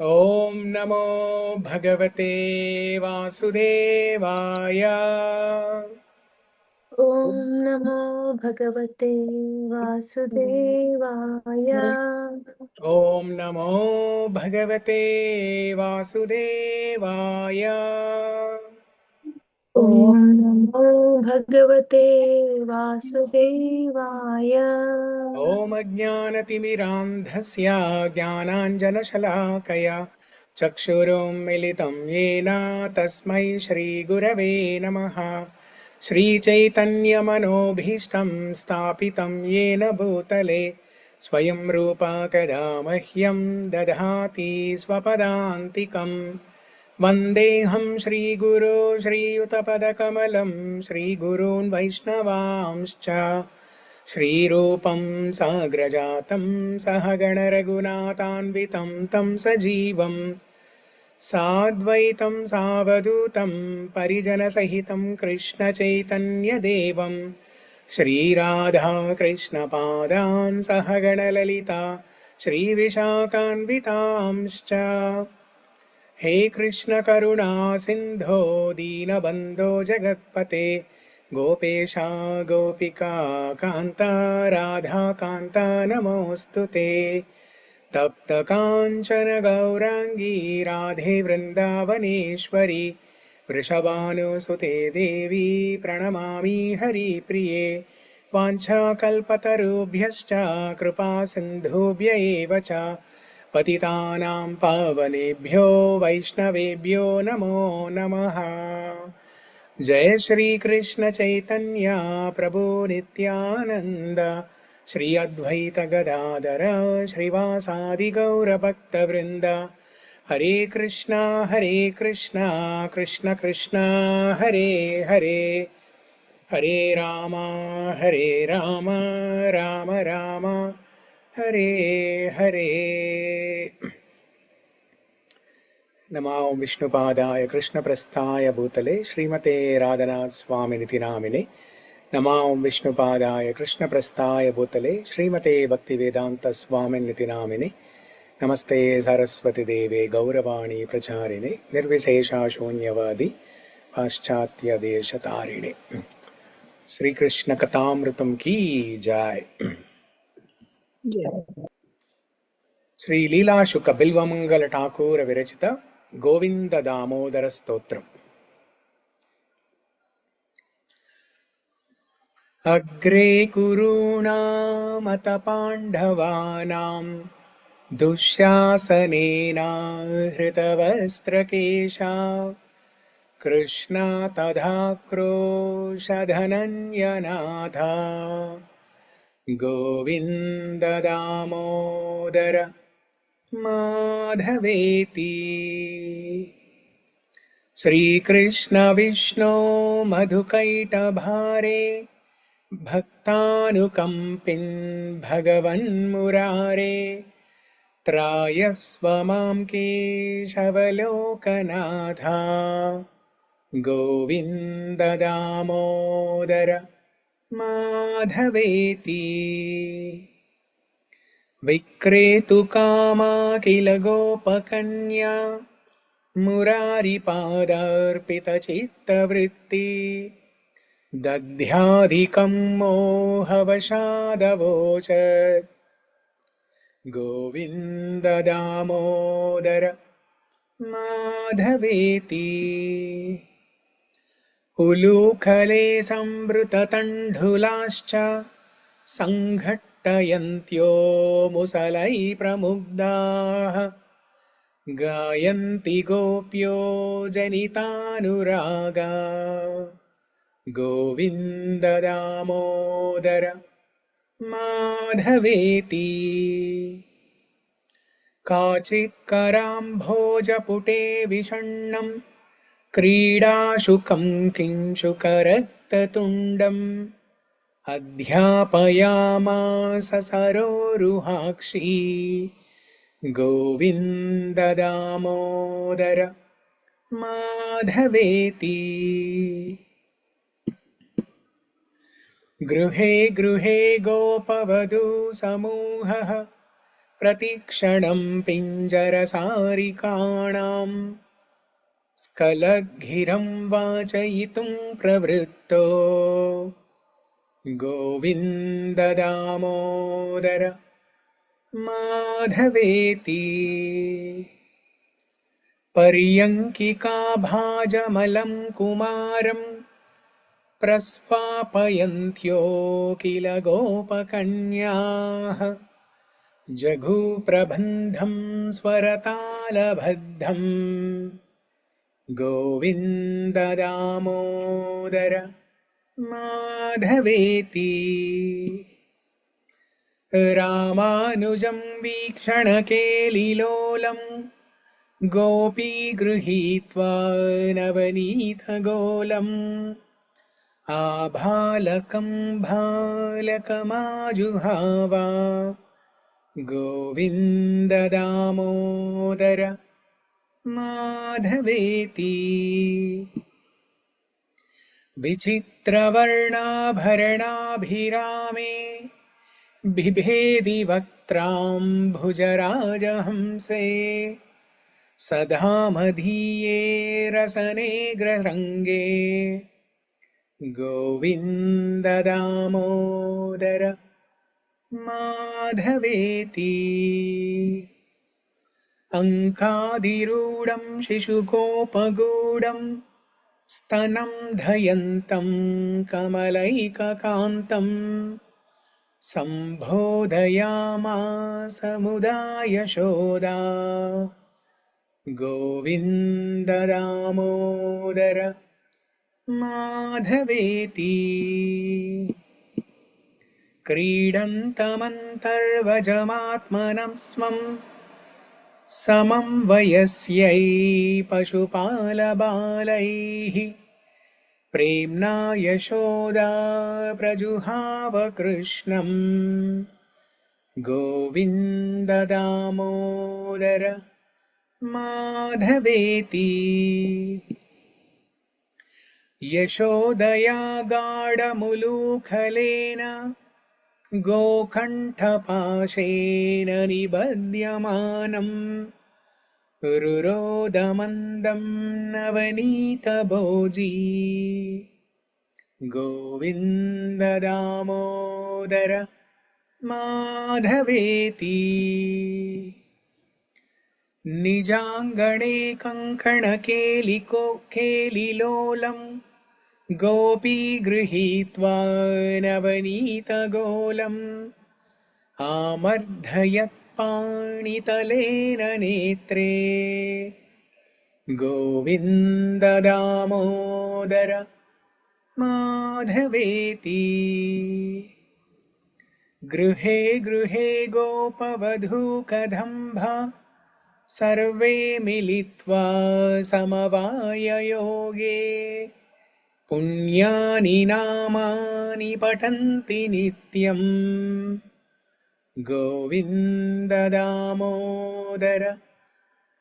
ॐ नमो भगवते वासुदेवाय। ॐ नमो भगवते वासुदेवाय। ॐ नमो भगवते वासुदेवाय। ॐ नमो भगवते वासुदेवाय। ॐ अज्ञानतिमिरान्धस्य ज्ञानाञ्जनशलाकया चक्षुरुन्मिलितं येन तस्मै श्रीगुरवे नमः। श्रीचैतन्यमनोभीष्टं स्थापितं येन भूतले स्वयं रूपा कदा मह्यं ददाति स्वपदान्तिकम्। वन्देऽहं श्रीगुरो श्रीयुतपदकमलं श्रीगुरून् वैष्णवांश्च श्रीरूपं साग्रजातं सहगणरघुनाथान्वितं तं सजीवं साद्वैतं सावधूतं परिजनसहितं कृष्णचैतन्यदेवं श्रीराधाकृष्णपादान् सहगणललिता श्रीविशाखान्वितांश्च। हे कृष्ण करुणा सिन्धो दीनबन्धो जगत्पते गोपेश गोपिका कान्त राधाकान्त नमोऽस्तु ते। तप्त काञ्चन गौराङ्गी राधे वृन्दावनेश्वरी वृषभानुसुते देवी प्रणमामि हरिप्रिये। वाञ्छाकल्पतरुभ्यश्च कृपा सिन्धुभ्य एव च पतितानां पावनेभ्यो वैष्णवेभ्यो नमो नमः। जय श्री कृष्ण चैतन्य प्रभु नित्यानंद श्री अद्वैत गदाधर श्रीवासादि गौर भक्तवृंद। हरे कृष्णा कृष्ण कृष्ण हरे हरे, हरे राम राम राम हरे हरे। नमो विष्णुपादाय कृष्णप्रस्थाय भूतले श्रीमते राधनाथ स्वामिनिति नामिने। नमो विष्णुपादाय कृष्णप्रस्थाय भूतले श्रीमते भक्तिवेदांत स्वामिनिति नामिने। नमस्ते सरस्वती देवे गौरवाणी प्रचारिणे निर्विशेषा शून्यवादी पाश्चात्य देशतारिणे। श्री कृष्ण कथामृतम की जय। श्री लीला शुक बिल्वमंगल ठाकुर विरचित गोविंद दामोदर स्तोत्रम्। अग्रे कुरूणामत पाण्डवानां दुःशासनेन हृतवस्त्रकेशा कृष्णा तथा क्रोशधनन्यनाथ गोविन्द दामोदर माधवेति। श्रीकृष्ण विष्णो मधुकैटभारे भक्तानुकम्पिन् भगवन्मुरारे त्रायस्व मां केशवलोकनाथ गोविन्द दामोदर माधवेति। विक्रेतुकामा किल गोपकन्या मुरारिपादार्पितचित्तवृत्ति दध्याधिकं मोहवशादवोचत् गोविन्द दामोदर माधवेति। उलूखले संवृततण्डुलाश्च सङ्घट्टयन्त्यो मुसलै प्रमुग्धाः गायन्ति गोप्यो जनितानुरागा गोविन्द दामोदर माधवेति। काचित् कराम्भोजपुटे विषण्णं क्रीडाशुकं किंशुकरक्ततुण्डम् अध्यापयामास सरोरुहाक्षी गोविन्द दामोदर माधवेति। गृहे गृहे गोपवधू समूहः प्रतिक्षणं पिञ्जरसारिकाणां स्खलद्गिरं वाचयितुं प्रवृत्तो गोविन्द दामोदर माधवेति। पर्यङ्किकाभाजमलं कुमारं प्रस्वापयन्त्यो किल गोपकन्याः जघुप्रबन्धं स्वरतालबद्धम् गोविन्द दामोदर माधवेति। रामानुजं वीक्षणकेलिलोलं गोपी गृहीत्वा नवनीतगोलम् आभालकं भालकमाजुहावा गोविन्द दामोदर माधवेति। विचित्रवर्णाभरणाभिरामे बिभेदि वक्त्राम्भुजराजहंसे सदा मदीये रसनेग्ररङ्गे गोविन्द दामोदर माधवेति। अङ्कादिरूढं शिशुगोपगूढं स्तनं धयन्तं कमलैककान्तं सम्बोधयामास मुदा यशोदा गोविन्द दामोदर माधवेति। क्रीडन्तमन्तर्वजमात्मनं स्वं समं वयस्यै पशुपालबालैः प्रेम्णा यशोदा प्रजुहाव कृष्णं गोविन्द दामोदर माधवेति। यशोदया गाढमुलूखलेन गोकण्ठपाशेन निबध्यमानं रुरोदमन्दं नवनीतभोजी गोविन्द दामोदर माधवेति। निजाङ्गणे कङ्कणकेलिलोलं गोपी गृहीत्वा नवनीतगोलम् आमर्धयत्पाणितलेन नेत्रे गोविन्द दामोदर माधवेति। गृहे गृहे गोपवधूकदम्भा सर्वे मिलित्वा समवाययोगे पुण्यानि नामानि पठन्ति नित्यम् गोविन्द दामोदर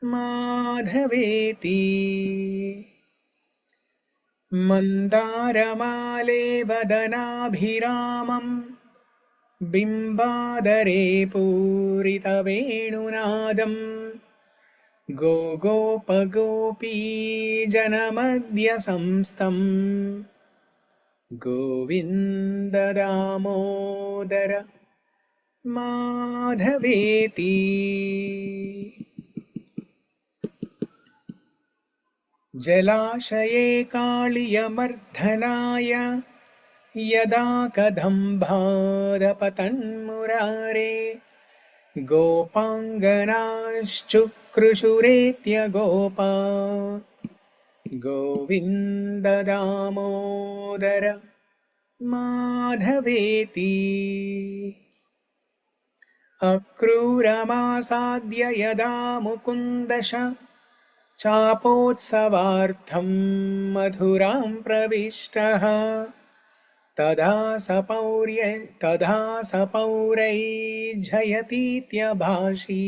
माधवेति। मन्दारमाले वदनाभिरामं बिम्बादरे पूरितवेणुनादम् गोगोपगोपी जनमध्य संस्थम् गोविन्द दामोदर माधवेति। जलाशये काळियमर्दनाय यदा कदम्बादपतन्मुरारे गोपाङ्गनाश्चुक्रुषुरेत्य गोपा गोविन्द दामोदर माधवेति। अक्रूरमासाद्य यदा मुकुन्दश चापोत्सवार्थं मधुरां प्रविष्टः तदा सपौरैर्जयतीत्यभाषी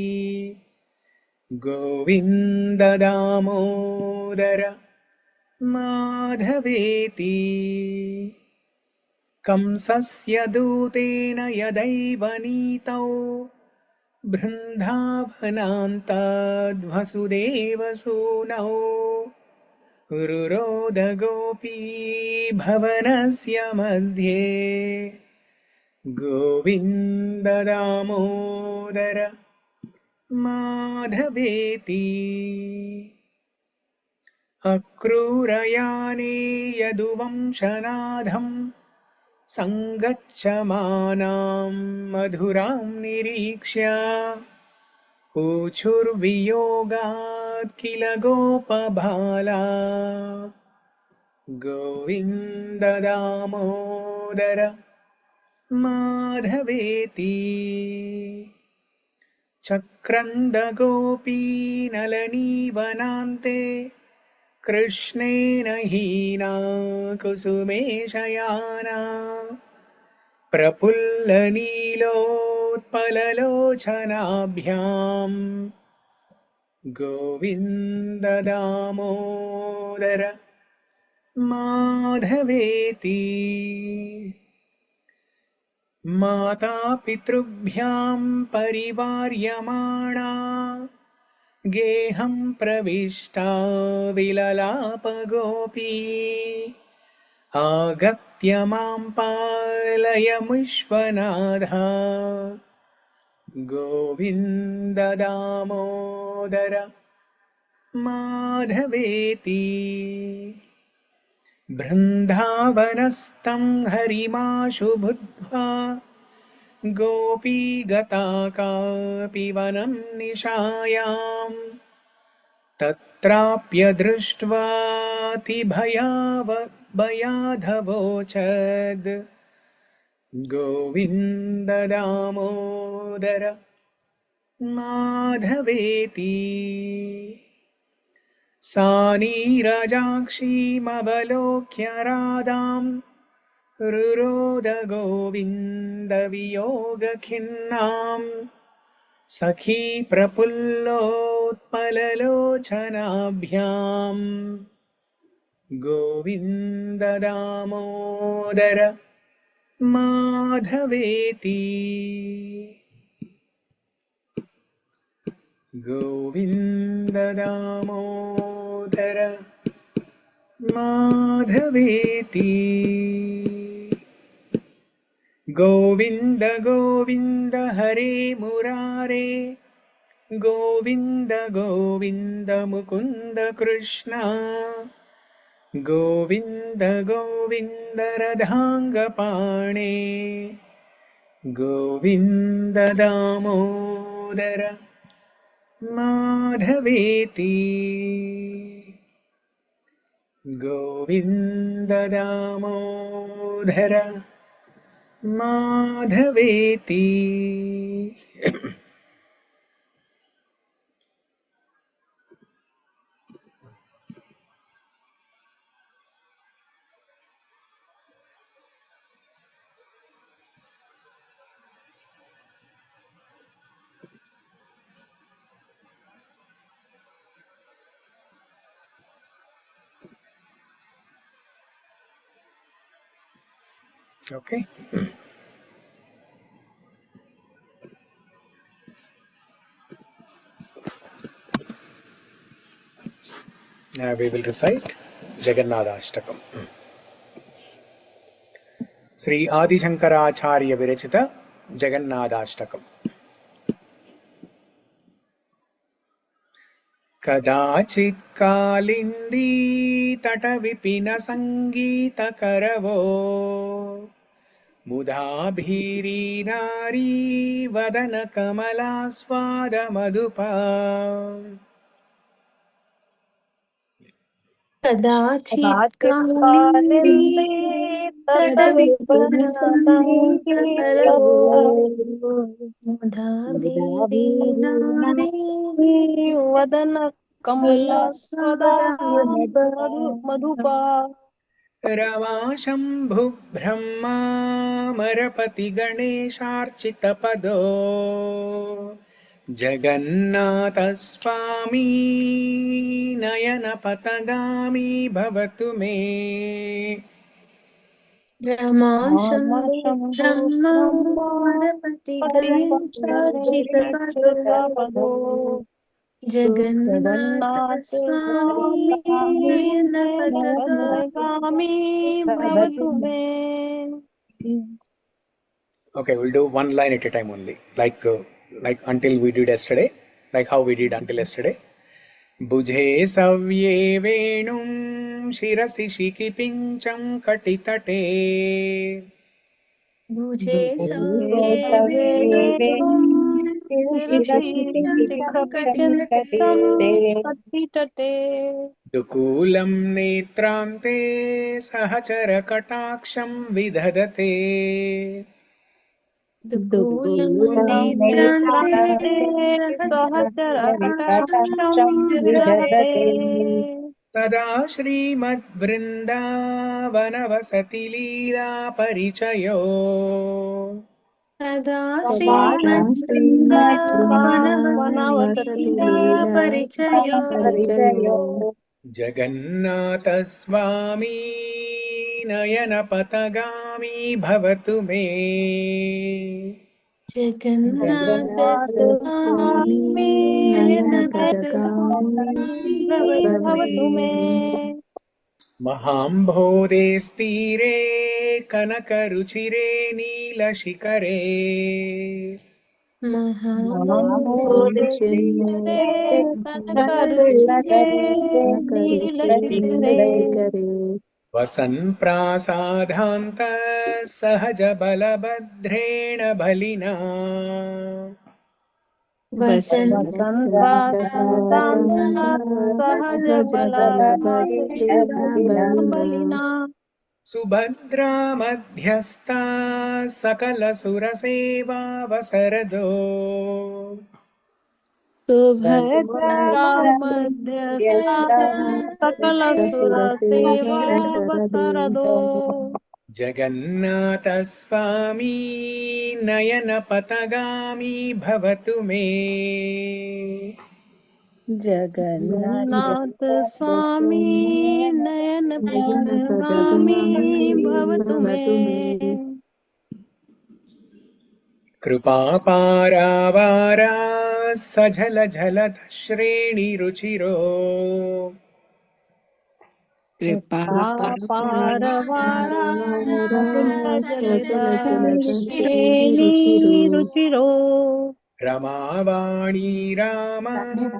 गोविन्द दामोदर माधवेति। कंसस्य दूतेन यदैव नीतौ बृन्दावनान्ताद्वसुदेवसूनौ रुरोदगोपी भवनस्य मध्ये गोविन्द दामोदर माधवेति अक्रूरयाने यदुवंशनाथं सङ्गच्छमानां मधुरां निरीक्ष्य ऊचुर्वियोगात् किल गोपबाला गोविन्द दामोदर माधवेति चक्रन्दगोपीनलनीवनान्ते कृष्णेन हीना कुसुमेशयाना प्रफुल्लनीलोत्पललोचनाभ्याम् गोविन्द दामोदर माधवेति मातापितृभ्यां परिवार्यमाणा गेहं प्रविष्टा विललापगोपी आगत्य मां पालयमुष्वनाथा गोविन्द दामोदर माधवेति बृन्दावनस्थं हरिमाशु बुद्ध्वा गोपीगता कापि वनं निशायाम् तत्राप्य दृष्ट्वातिभयाधवोचद् गोविन्द दामोदर माधवेति सा नीरजाक्षीमवलोक्य राधाम् रुरोद गोविन्द वियोगखिन्नाम् सखी प्रफुल्लोत्पललोचनाभ्याम् गोविन्द दामोदर माधवेति गोविन्द दामोदर माधवेति गोविन्द गोविन्द हरे मुरारे Govinda Govinda Mukunda Krishna Govinda Govinda रधाङ्गपाणे Govinda Damodar माधवेति Govinda Damodar माधवेति Okay. Now we will recite Jagannathastakam. Śrī Ādi Śaṅkarācārya विरचित Jagannathastakam. कदाचित् कालिन्दी तटविपिन सङ्गीतकरवो मुदाभीरी नारी वदन कमलास्वादमधुपा कदाचित् कालिन्दी कालिन्दे तटविपिनसङ्गीतकरवो तटविपिनसङ्गीतकरवो मुदाभिरीनारी वदन कमलास्पदा मधुपा रमाशम्भुब्रह्मामरपतिगणेशार्चितपदो जगन्नाथ स्वामी नयन-patha-gāmī भवतु मे रामशम्भो ब्रह्मा पतिपतिर्चितपदो पतिपतिर्चितपदो जगन्नाथ जगन्नाथ स्वामी स्वामी नयनपथगामी नयन-पथगामी भवतु मे। Okay, we'll do one line at a time only, like until we did yesterday, like how we did until yesterday. Bhuje savye venum shirasi shikipincam katitate. भुजे हे सव्ये सवेदं वेणुं शिरसि शिखितं कथितते। दुकूलं नेत्रान्ते सहचरकटाक्षं विदधते. दुकूलं मूलं नेत्रान्ते नेत्रान्ते सहचरकटाक्षं सहचरकटाक्षं विदधते विदधते। तदा श्रीमद्वृन्दावनवसति लीला परिचयो तदा तदा श्रीमद्वृन्दावनवसति श्रीमद्वृन्दावनवसति लीलापरिचयो लीलापरिचयो जगन्नाथस्वामी नयनपथगामी भवतु मे। जगन्नाथ जगन्नाथ स्वामी स्वामी नयनपथगामी नयन-पथगामी भवतु मे भवतु मे। महाम्भोधेस्तीरे कनकरुचिरे नीलशिखरे महाम्भोधिस्थिरे कनकरुचिरे नीलशिखरे वसन् प्रासादान्तः सहजबलभद्रेण बलिना वसन् प्रासादान्तः सहज बलभद्रेण बलिना सुभद्रा मध्यस्था सकलसुरसेवावसरदो सुभद्रा मध्यस्था सकलसुरसेवावसरदो जगन्नाथस्वामी नयनपथगामी भवतु मे। जगन्नाथ स्वामी नयन-पथगामी भवतु मे। कृपापारावारा सझलझलधश्रेणिरुचिरो कृपापारवारा श्रीरुचिरो सजलधश्रेणीरुचिरो रमावाणी राम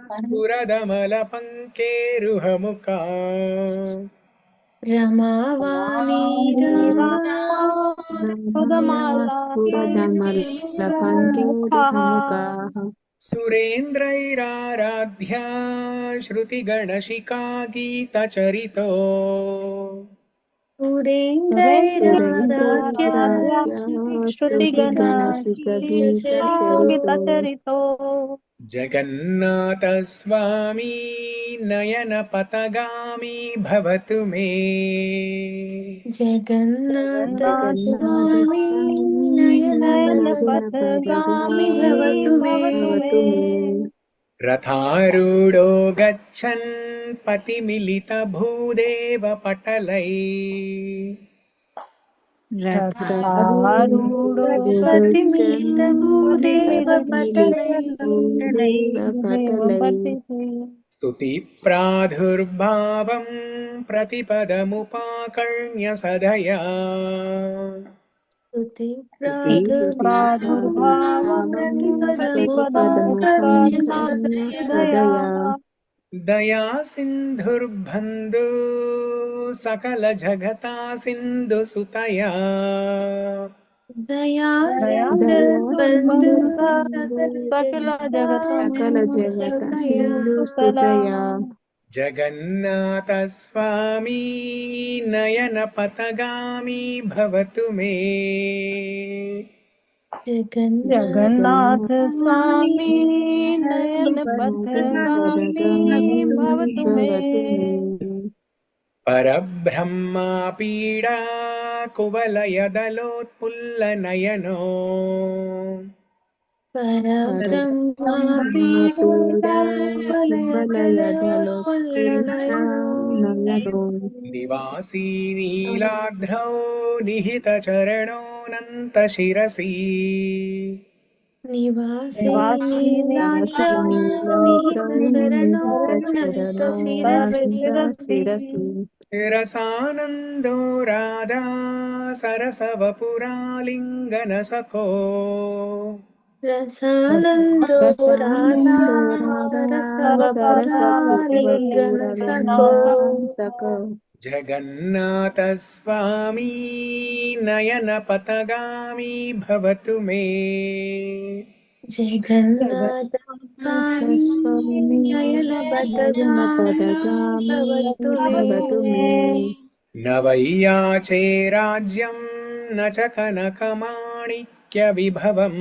स्फुरदमलपङ्केरुहमुखा रमावाणी राम रामा सुदमाला मुखः सुरेन्द्रैराराध्या श्रुतिगणशिखा गीतचरितो सुरेन्द्रैराराध्या सुरेन्द्रैराराध्या श्रुतिगणशिखगीतचरितो श्रुतिगणशिखागीतचरितो जगन्नाथस्वामी नयनपथगामी भवतु मे। जगन्नाथ स्वामी जगन्नाथ नयनपथगामी नयन-पथगामी भवतु मे। भवतु मे। रथारूढो गच्छन् पतिमिलितभूदेवपटलैः रथारूढो गच्छन् पतिमिलितभूदेव पतिमिलितभूदेवपतिः स्तुतिप्रादुर्भावं प्रतिपदमुपाकर्ण्य सदया स्तुतिप्रादुर्भावं प्रतिपदमुपकर्ण्य प्रतिपदमुपकर्ण्यदया सदया दया सिन्धुर्बन्धु सकलजगता सिन्धुसुतया दया दया सिन्धुर्बन्धु सिन्धुर्बन्ध सकल सकलजगता जगता सिन्धुसुतया सिन्धुसुतला जगन्नाथस्वामी नयनपथगामी भवतु मे। जगन्नाथ जगन्नाथ स्वामी नयन पथगामी भवतु मे। परब्रह्मा पीडा कुवलयदलोत्फुल्लनयनो परब्रह्मा पीडा कुवलयदलोत्फुल्लनयनो निवासी नीलाद्रौ निहितचरणोऽनन्तशिरसि निवासी निवासी नीलाद्रौ निहितचरणोऽनन्तशिरसि रसानन्दो राधा सरसवपुरालिङ्गनसखो रसानन्दो राधा सरसवपुरालिङ्गनसखो जगन्नाथस्वामी नयनपथगामी भवतु मे जगन्नाथ स्वामी नयनपथगामी भवतु मे न वै याचे राज्यं न च कनकमाणिक्यविभवम्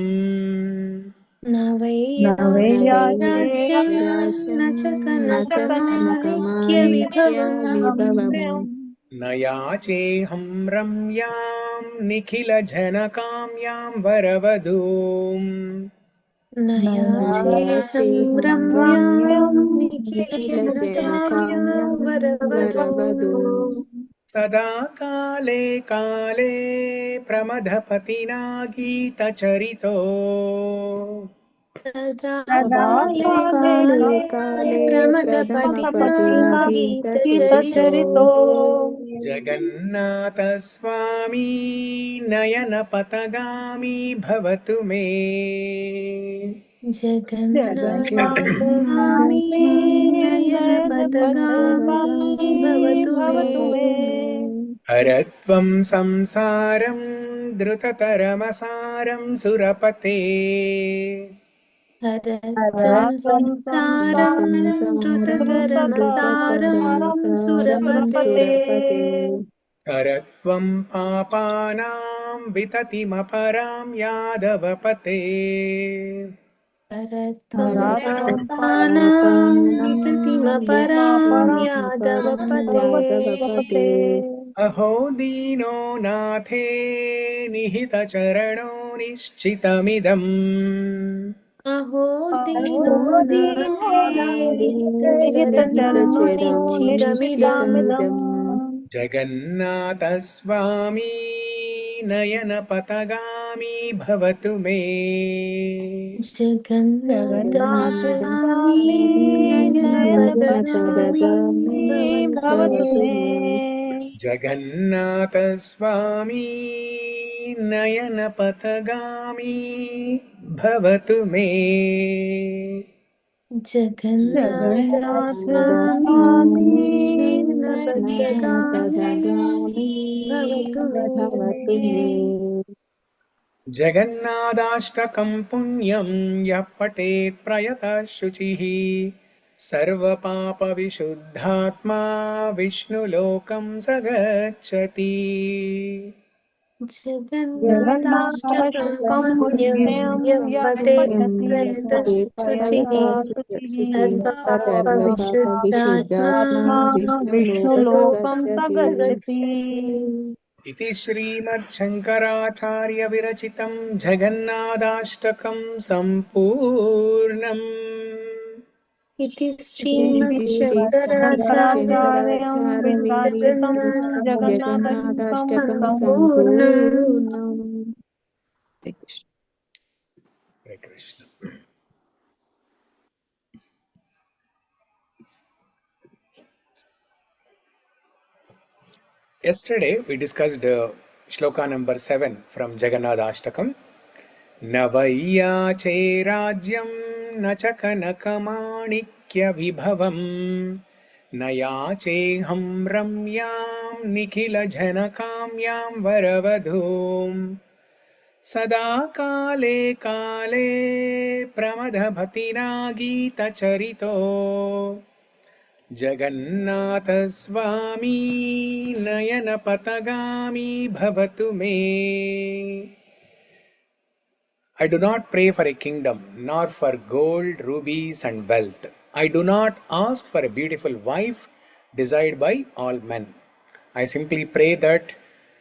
न वै नवैयाचे राज्यं न च कनकमाणिक्यविभवम् न याचेऽहं रम्यां निखिलजनकाम्यां वरवधूम् न याचेऽहं रम्यां निखिलजनकाम्यां वरवधूम् सदा काले काले प्रमथपतिना गीतचरितो सदा सदा काले काले काले काले प्रमथपतिना प्रमथपतिना गीतचरितो गीतचरितो जगन्नाथस्वामी नयनपथगामी भवतु मे जगन्नाथ स्वामी जगन्नाथस्वामी नयनपथगामी भवतु मे भवतु मे हरत्वं संसारं द्रुततरमसारं सुरपते हरत्वं हरत्वं संसारं संसारं द्रुततरमसारं द्रुततरमसारं सुरपते सुरपते हरत्वं पापानां विततिमपरां यादवपते हरत्वं हरत्वं पापानां पापानां विततिमपरां यादवपते यादवपते अहो दीनो नाथे निहितचरणो निश्चितमिदम् अहो अहो दीनो दीनो नाथे नाथे निहितचरणो निहितचरणो निश्चितमिदम् निश्चितमिदम् जगन्नाथस्वामी नयनपथगामी भवतु मे जगन्नाथ स्वामी जगन्नाथस्वामी नयनपथगामी नयनपथगामी भवतु भवतु मे मे जगन्नाथस्वामी नयनपथगामी भवतु मे जगन्नाथ स्वामी जगन्नाथस्वामी नयनपथगामी नयनपथगामी भवतु मे भवतु मे जगन्नाथाष्टकं पुण्यं यः पठेत् प्रयतः शुचिः सर्वपापविशुद्धात्मा विष्णुलोकं स गच्छति जगन्नाथाष्टकं जगन्नाथाष्टकं पुण्यं पुण्यं यः यः पठेत् पठति प्रयतः शुचिः प्रयतः शुचिः सर्वपापविशुद्धात्मा सर्वपापविशुद्धात्मा विष्णुलोकं स गच्छति गच्छति इति श्रीमद्शङ्कराचार्यविरचितं जगन्नाथाष्टकं सम्पूर्णम् इति इति श्रीमच्छङ्कराचार्यविरचितं शङ्कराचार्यं विराजितं जगन्नाथाष्टकं जगन्नाथाष्टकं सम्पूर्णम् सम्पूर्णम् Hare Krishna. Yesterday we discussed shloka number 7 from Jagannathastakam. न वैयाचे राज्यं न च कनकमाणिक्यविभवम् न याचेऽहं रम्यां निखिलजनकाम्यां वरवधूम् सदा काले काले प्रमथपतिना गीतचरितो जगन्नाथस्वामी नयनपथगामी भवतु मे I do not pray for a kingdom, nor for gold, rubies, and wealth. I do not ask for a beautiful wife desired by all men. I simply pray that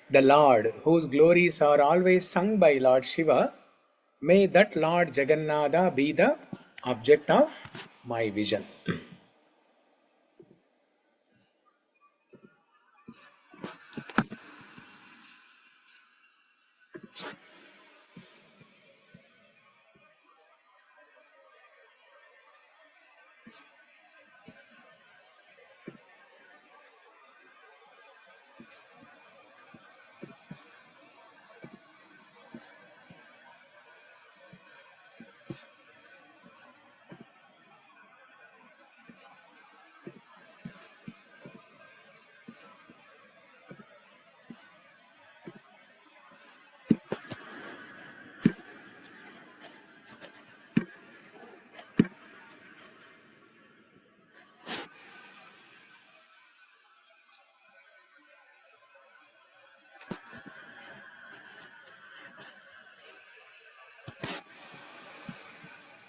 the Lord, whose glories are always sung by Lord Shiva, may that Lord Jagannatha be the object of my vision.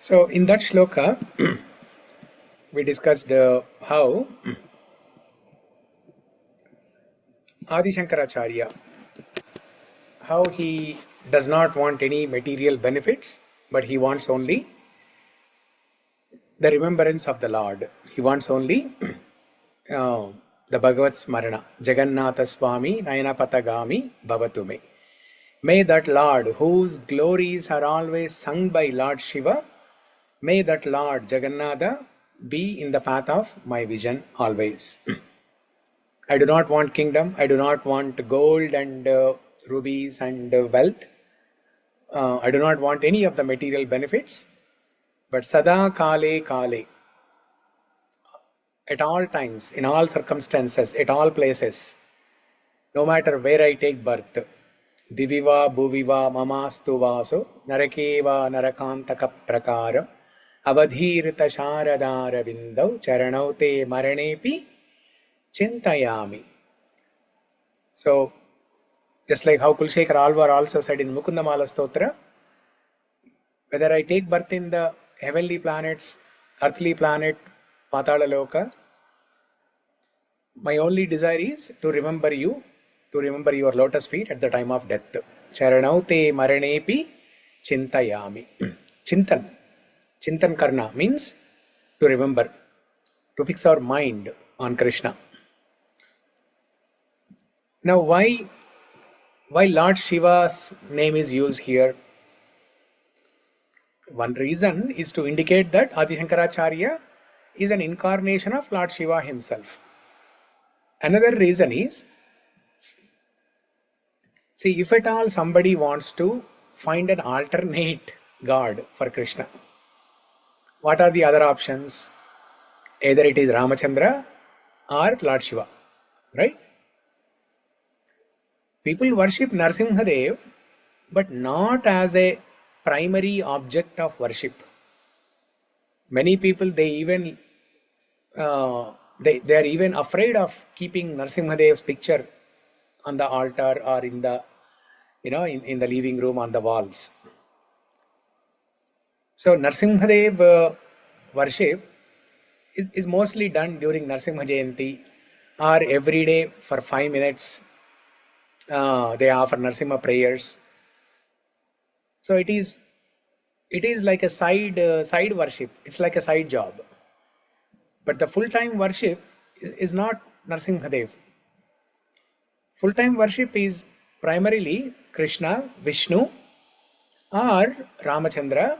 So in that shloka, we discussed how Ādi Śaṅkarācārya, how he does not want any material benefits, but he wants only the remembrance of the Lord. He wants only the Bhagavat Smarana. Jagannath svāmī nayana-patha-gāmī bhavatu me. May that Lord, whose glories are always sung by Lord Shiva, may that Lord Jagannatha be in the path of my vision always. I do not want kingdom. I do not want gold and rubies and wealth. I do not want any of the material benefits. But sada kale kale, at all times, in all circumstances, at all places, no matter where I take birth, diviva bhuviva mamastu vaso narakeva narakantaka prakara avadhirta sharadara vindau charanau te maranepi chintayami. So, just like how Kulshekar Alvar also said in Mukundamala Stotra, whether I take birth in the heavenly planets, earthly planet, Patala Loka, my only desire is to remember you, to remember your lotus feet at the time of death. Charanau te maranepi chintayami. Chintan. Chintan karna means to remember, to fix our mind on Krishna. Now why Lord Shiva's name is used here? One reason is to indicate that Adi Śaṅkarācārya is an incarnation of Lord Shiva himself. Another reason is, see, if at all somebody wants to find an alternate God for Krishna, what are the other options? Either it is Ramachandra or Lord Shiva, right? People worship Narasimhadev, but not as a primary object of worship. Many people, they even they are even afraid of keeping Narasimhadev's picture on the altar or in the in the living room on the walls. So Narasimhadev worship is mostly done during Narasimha Jayanti, or every day for 5 minutes they offer Narasimha prayers. So it is like a side worship. It's like a side job. But the full-time worship is not Narasimhadev. Full-time worship is primarily Krishna, Vishnu, or Ramachandra.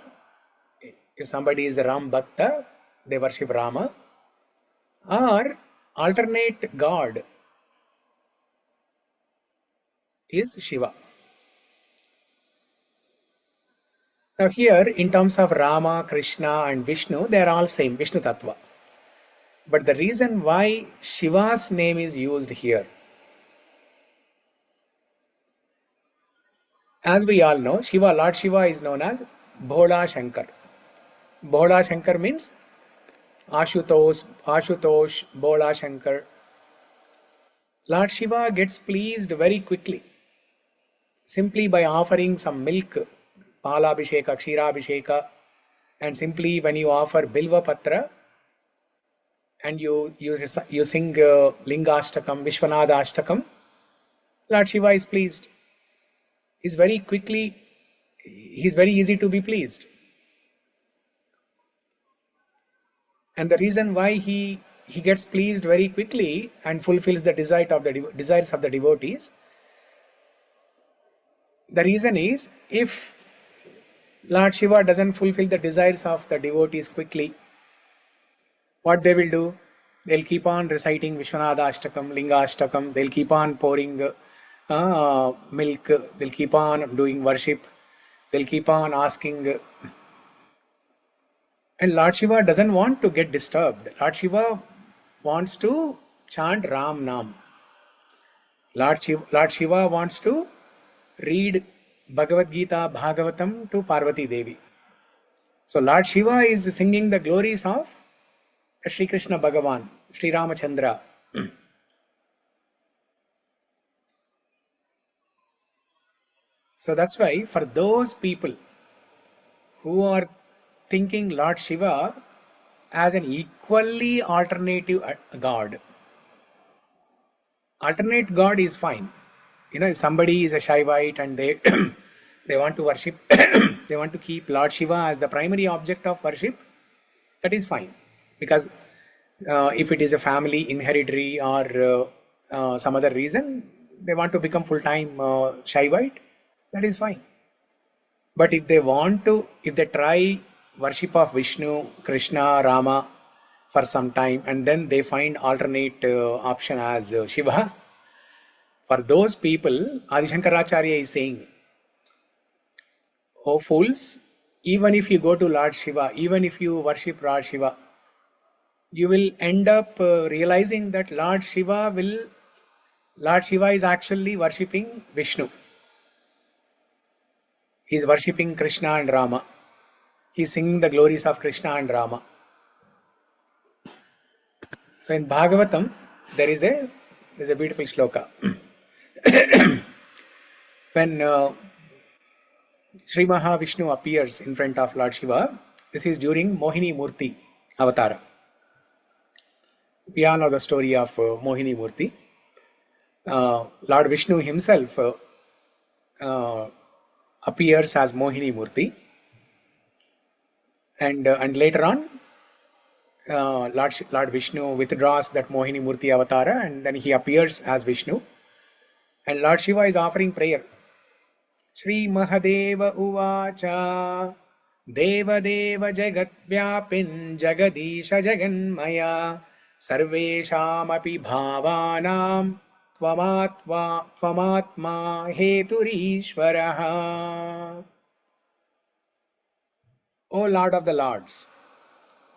If somebody is a Ram Bhakta, they worship Rama, or alternate God is Shiva. Now here, in terms of Rama, Krishna and Vishnu, they are all same, Vishnu Tattva. But the reason why Shiva's name is used here, as we all know, Lord Shiva is known as Bhola Shankar. Bhola Shankar means Ashutosh, Bhola Shankar. Lord Shiva gets pleased very quickly, simply by offering some milk, Palabhisheka, Kshirabhisheka, and simply when you offer Bilva Patra and you sing Lingashtakam, Vishwanādhashtakam, Lord Shiva is pleased. He's very easy to be pleased. And the reason why he gets pleased very quickly and fulfills the desires of the devotees, the reason is, if Lord Shiva doesn't fulfill the desires of the devotees quickly, what they will do? They'll keep on reciting Vishwanādhashtakam, Lingashtakam, they'll keep on pouring milk, they'll keep on doing worship, they'll keep on asking. And Lord Shiva doesn't want to get disturbed. Lord Shiva wants to chant Ram Nam. Lord Shiva wants to read Bhagavad Gita, Bhagavatam to Parvati Devi. So Lord Shiva is singing the glories of Sri Krishna Bhagavan, Sri Ramachandra. So that's why for those people who are thinking Lord Shiva as an equally alternative god. Alternate god is fine. If somebody is a Shaivite and they they want to worship, they want to keep Lord Shiva as the primary object of worship, that is fine. Because if it is a family inheritary or some other reason, they want to become full-time Shaivite, that is fine. But if they try worship of Vishnu, Krishna, Rama for some time, and then they find alternate option as Shiva, for those people, Adi Śaṅkarācārya is saying, "Oh fools, even if you go to Lord Shiva, even if you worship Lord Shiva, you will end up realizing that Lord Shiva is actually worshipping Vishnu. He is worshipping Krishna and Rama. He is singing the glories of Krishna and Rama." So in Bhagavatam, there is a beautiful sloka. When Sri Mahavishnu appears in front of Lord Shiva, this is during Mohini Murti Avatara. We all know the story of Mohini Murti. Lord Vishnu himself appears as Mohini Murti, and later on, Lord Vishnu withdraws that Mohini Murti Avatara, and then he appears as Vishnu, and Lord Shiva is offering prayer. Shri Mahadeva Uvacha Deva Deva Jagat Vyapin Jagadisha Jaganmaya Sarvesham api bhavanām tvamatma heturishvaraha. O Lord of the Lords,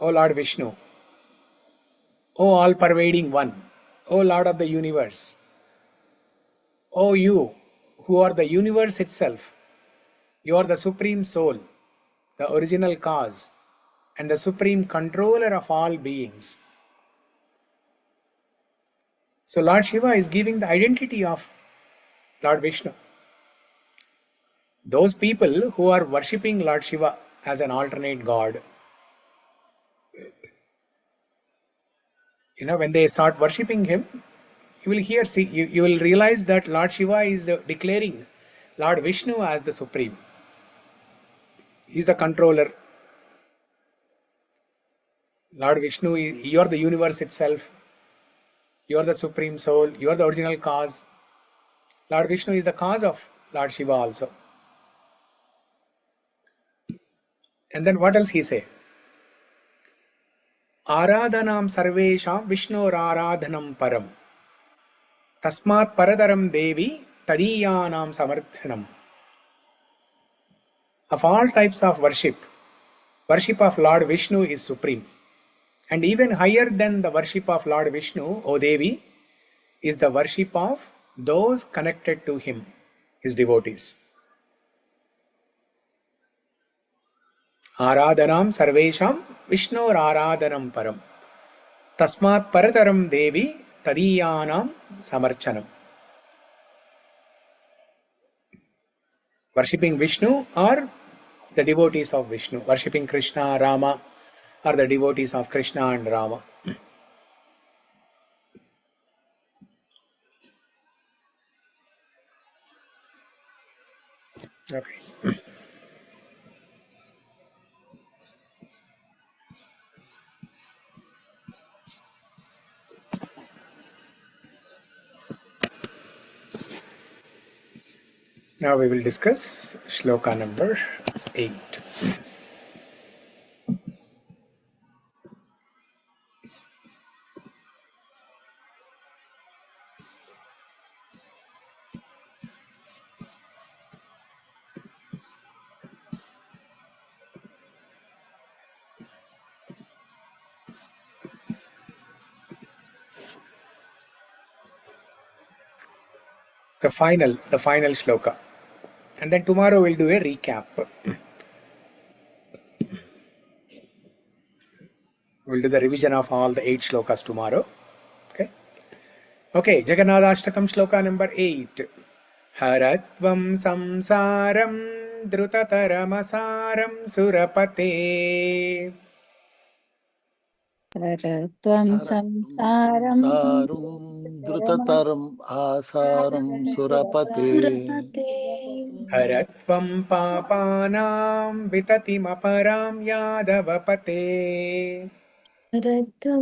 O Lord Vishnu, O all-pervading one, O Lord of the universe, O you who are the universe itself, you are the supreme soul, the original cause, and the supreme controller of all beings. So Lord Shiva is giving the identity of Lord Vishnu. Those people who are worshipping Lord Shiva as an alternate god, when they start worshipping him, you will realize that Lord Shiva is declaring Lord Vishnu as the supreme. He is the controller. Lord Vishnu, you are the universe itself. You are the supreme soul. You are the original cause. Lord Vishnu is the cause of Lord Shiva also. And then what else he say? Ārādhanām sarveshām Vishnur-ārādhanam param. Tasmāt paradaram devi tadīyānām samarthanam. Of all types of worship of Lord Vishnu is supreme. And even higher than the worship of Lord Vishnu, O Devi, is the worship of those connected to him, his devotees. Ārādhanām sarveshām Vishnur-ārādhanam param. Tasmāt paradaram devi tadīyānām samarchanam. Worshipping Vishnu or the devotees of Vishnu. Worshipping Krishna, Rama, or the devotees of Krishna and Rama. Okay. Now we will discuss shloka number 8. The final shloka. And then tomorrow we'll do a recap. We'll do the revision of all the 8 shlokas tomorrow. Okay, Jagannathastakam shloka number 8. Hara tvam samsāram druta-taram asāram sura-pate. Haratvam samsaram sāram druta-taram asāram sura-pate. Haratvam pāpānām vitatim aparām yādava-pate. Haratvam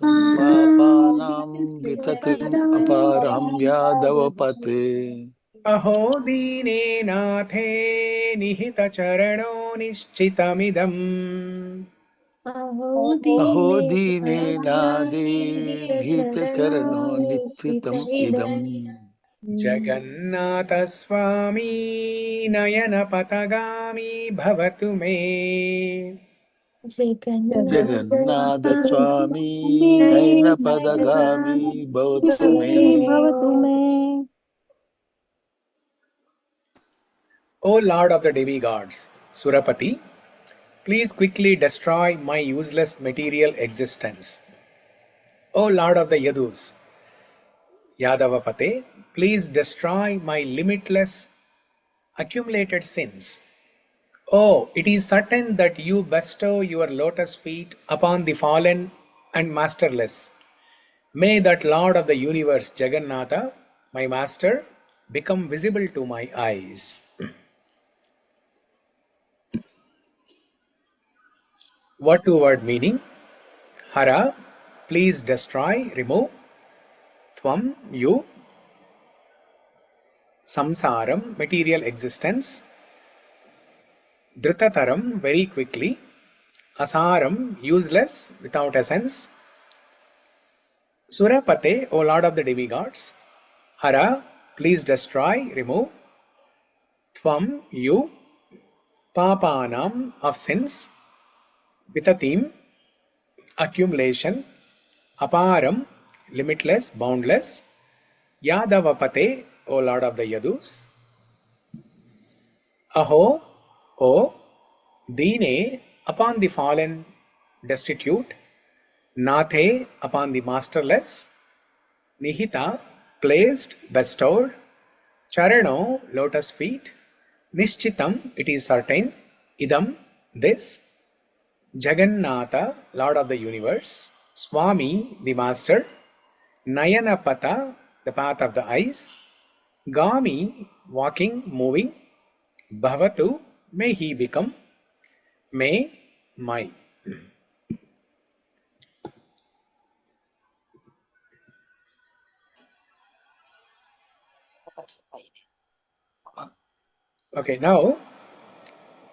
pāpānām vitatim aparām yādava-pate. Aho dīne nāthe nihita-carano niścitam-idam. Aho dīne nāde nihita-carano niścitam idam. Jagannathah svāmī nayana-patha-gāmī bhavatu me. Jagannath svāmī nayana-patha-gāmī bhavatu me. bhavatu me. O Lord of the demigods, Sura-pate, please quickly destroy my useless material existence. O Lord of the Yadus, Yādava-pate, please destroy my limitless accumulated sins. Oh, it is certain that you bestow your lotus feet upon the fallen and masterless. May that Lord of the universe, Jagannatha, my master, become visible to my eyes. Word to word meaning: hara, please destroy, remove. Tvam, you. Samsāram, material existence. Druta-taram, very quickly. Asāram, useless, without essence. Sura-pate, O Lord of the demigods. Hara, please destroy, remove. Tvam, you. Pāpānām, of sins. Vitatim, accumulation. Aparām, limitless, boundless. Yādava-pate, O Lord of the Yadus. Aho, O, dīne, upon the fallen, destitute. Nāthe, upon the masterless. Nihita, placed, bestowed. Charano, lotus feet. Niścitam, it is certain. Idam, this. Jagannatha, Lord of the universe. Swāmī, the master. Nayana-patha, the path of the eyes. Gāmī, walking, moving. Bhavatu, may he become. May, my. Okay, now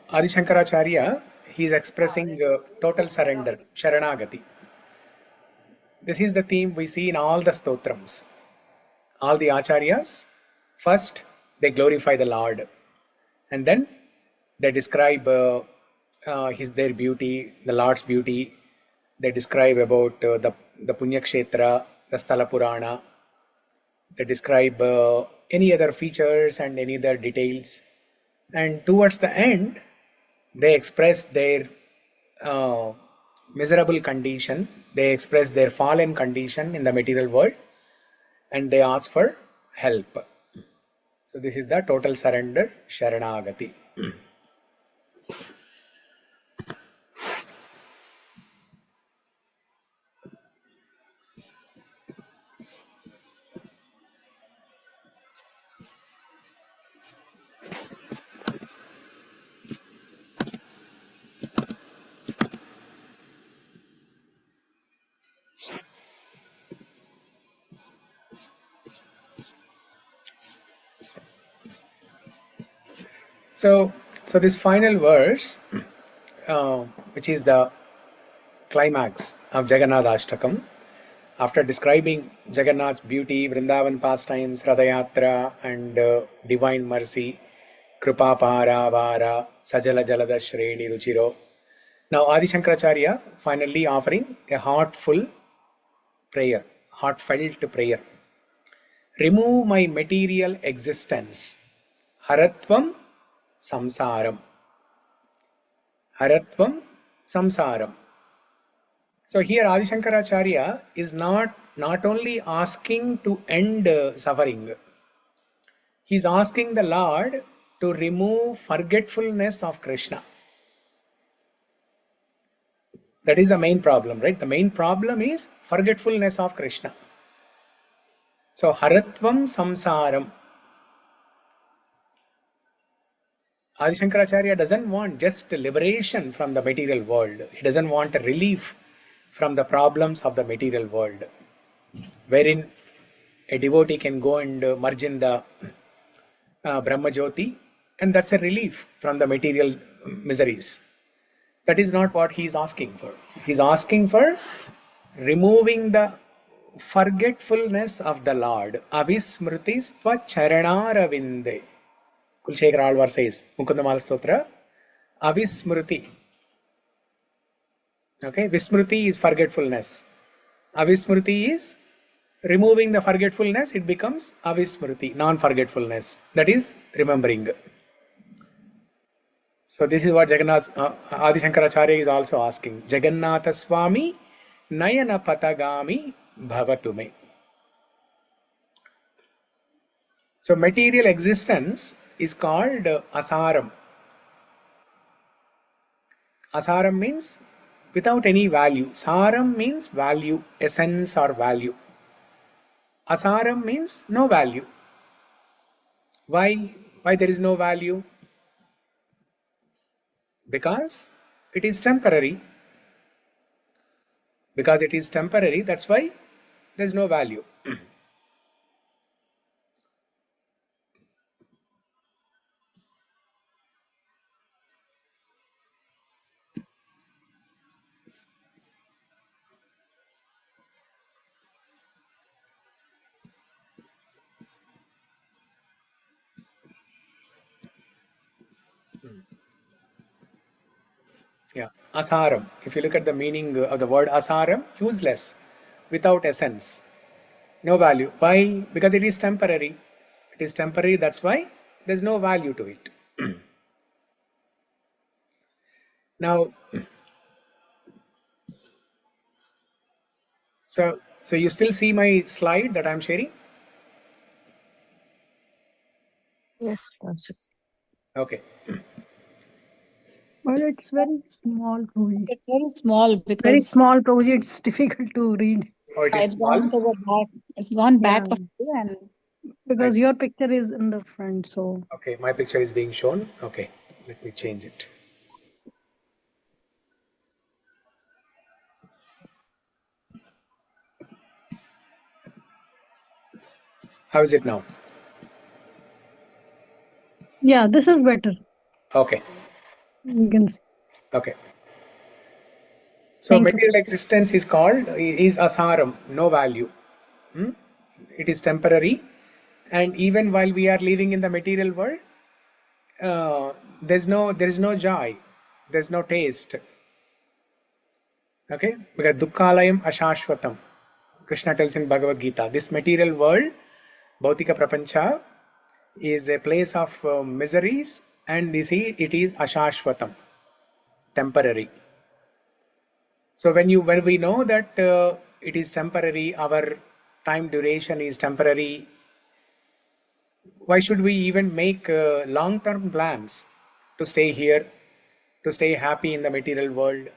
Ādi Śaṅkarācārya, he is expressing total surrender, Saranagati. This is the theme we see in all the stotrams. All the acharyas, first they glorify the Lord, and then they describe their beauty, the Lord's beauty. They describe about the Punya Kshetra, the Sthala Purana. They describe any other features and any other details. And towards the end, they express their miserable condition. They express their fallen condition in the material world, and they ask for help. So this is the total surrender, Saranagati. So this final verse, which is the climax of Jagannathastakam, after describing Jagannath's beauty, Vrindavan pastimes, Radayatra, and divine mercy, Kripa Para Vara, Sajala Jalada Shreni Ruchiro. Now Ādi Śaṅkarācārya finally offering a heartfelt prayer. Remove my material existence. Haratvam samsāram. Haratvam samsāram. So here Ādi Śaṅkarācārya is not only asking to end suffering. He is asking the Lord to remove forgetfulness of Krishna. That is the main problem, right? The main problem is forgetfulness of Krishna. So, haratvam samsāram. Ādi Śaṅkarācārya doesn't want just liberation from the material world. He doesn't want a relief from the problems of the material world, wherein a devotee can go and merge in the Brahma Jyoti, and that's a relief from the material miseries. That is not what he is asking for. He is asking for removing the forgetfulness of the Lord. Avismritistva charanaravinde. Kulshekara Alvar says, Mukundamala Stotra, avismriti. Okay, vismriti is forgetfulness. Avismriti is removing the forgetfulness, it becomes avismriti, non-forgetfulness. That is remembering. So this is what Ādi Śaṅkarācārya is also asking. Jagannātha svāmī nayana-patha-gāmī bhavatu me. So material existence is called asāram. Asāram means without any value. Sāram means value, essence or value. Asāram means no value. Why there is no value? Because it is temporary. Because it is temporary, that's why there is no value. Yeah, asāram. If you look at the meaning of the word asāram, useless, without essence, no value. Why? Because it is temporary. It is temporary, that's why there is no value to it. Now, so you still see my slide that I am sharing? Yes, Prabhuji. Okay. But it's very small, Prabhuji. It's very small Very because small, Prabhuji. It's difficult to read. Oh, it is it's gone small? to the back. It's gone back Yeah, of you and I because see. your picture is in the front, so Okay, my picture is being shown. Okay, let me change it. How is it now? yeah, this is better. Okay, You can see. okay. So Thank you. material existence is called, is asāram, no value. It is temporary, and even while we are living in the material world, there is no joy, there is no taste. Okay, because dukkhalayam ashashvatam. Krishna tells in Bhagavad Gita, this material world, bhautika prapancha, is a place of miseries, and it is ashashvatam, temporary. So when we know that it is temporary, our time duration is temporary, why should we even make long-term plans to stay here, to stay happy in the material world?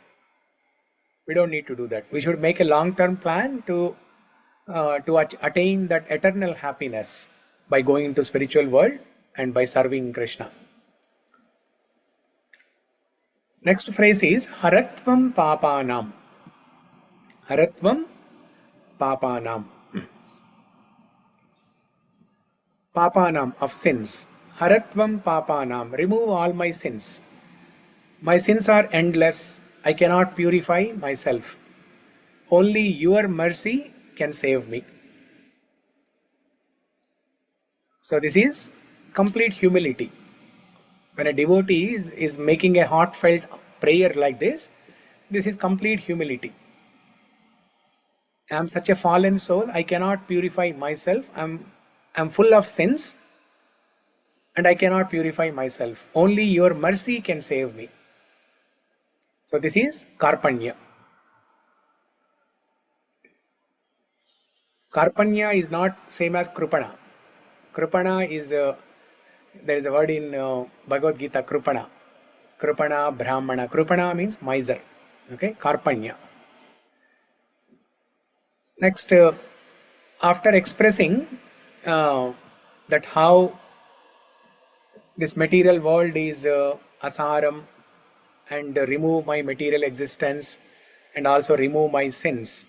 We don't need to do that. We should make a long-term plan to attain that eternal happiness by going into spiritual world and by serving Krishna. Next phrase is haratvam pāpānām. Haratvam pāpānām. Pāpānām, of sins. Haratvam pāpānām. Remove all my sins. My sins are endless. I cannot purify myself. Only your mercy can save me. So this is complete humility. When a devotee is making a heartfelt prayer like this is complete humility. I am such a fallen soul, I cannot purify myself. I'm full of sins and I cannot purify myself. Only your mercy can save me. So this is karpanya. Karpanya is not same as krupana. Krupana There is a word in Bhagavad Gita, krupana. Krupana, brahmana. Krupana means miser. Okay, karpanya. Next, after expressing that how this material world is asāram and remove my material existence and also remove my sins,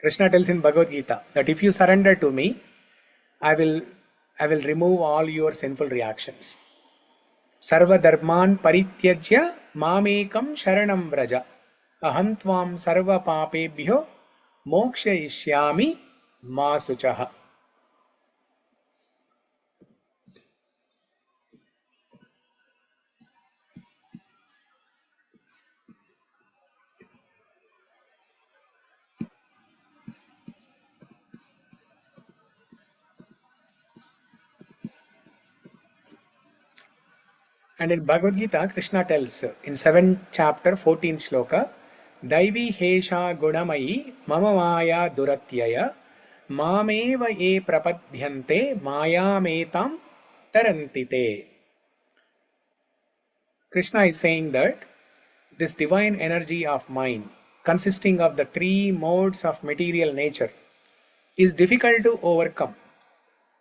Krishna tells in Bhagavad Gita that if you surrender to me, I will remove all your sinful reactions. Sarva dharman parityajya mamekam sharanam vraja aham tvam sarva papebhyo mokshayishyami ma suchaha. And in Bhagavad Gita, Krishna tells in 7th chapter, 14th sloka, Daivi hesha gunamayi mama maya duratyaya mameva ye prapadhyante mayametam tarantite. Krishna is saying that this divine energy of mine, consisting of the three modes of material nature, is difficult to overcome.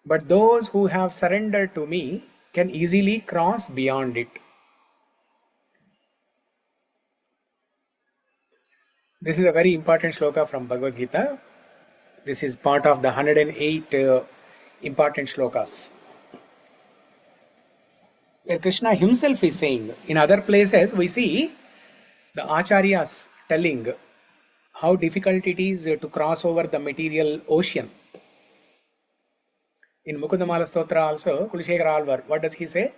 But those who have surrendered to me can easily cross beyond it. This is a very important shloka from Bhagavad Gita. This is part of the 108 important shlokas, where Krishna himself is saying. In other places, we see the acharyas telling how difficult it is to cross over the material ocean. In Mukundamala Stotra also, Kulashekara Alvar, what does he say?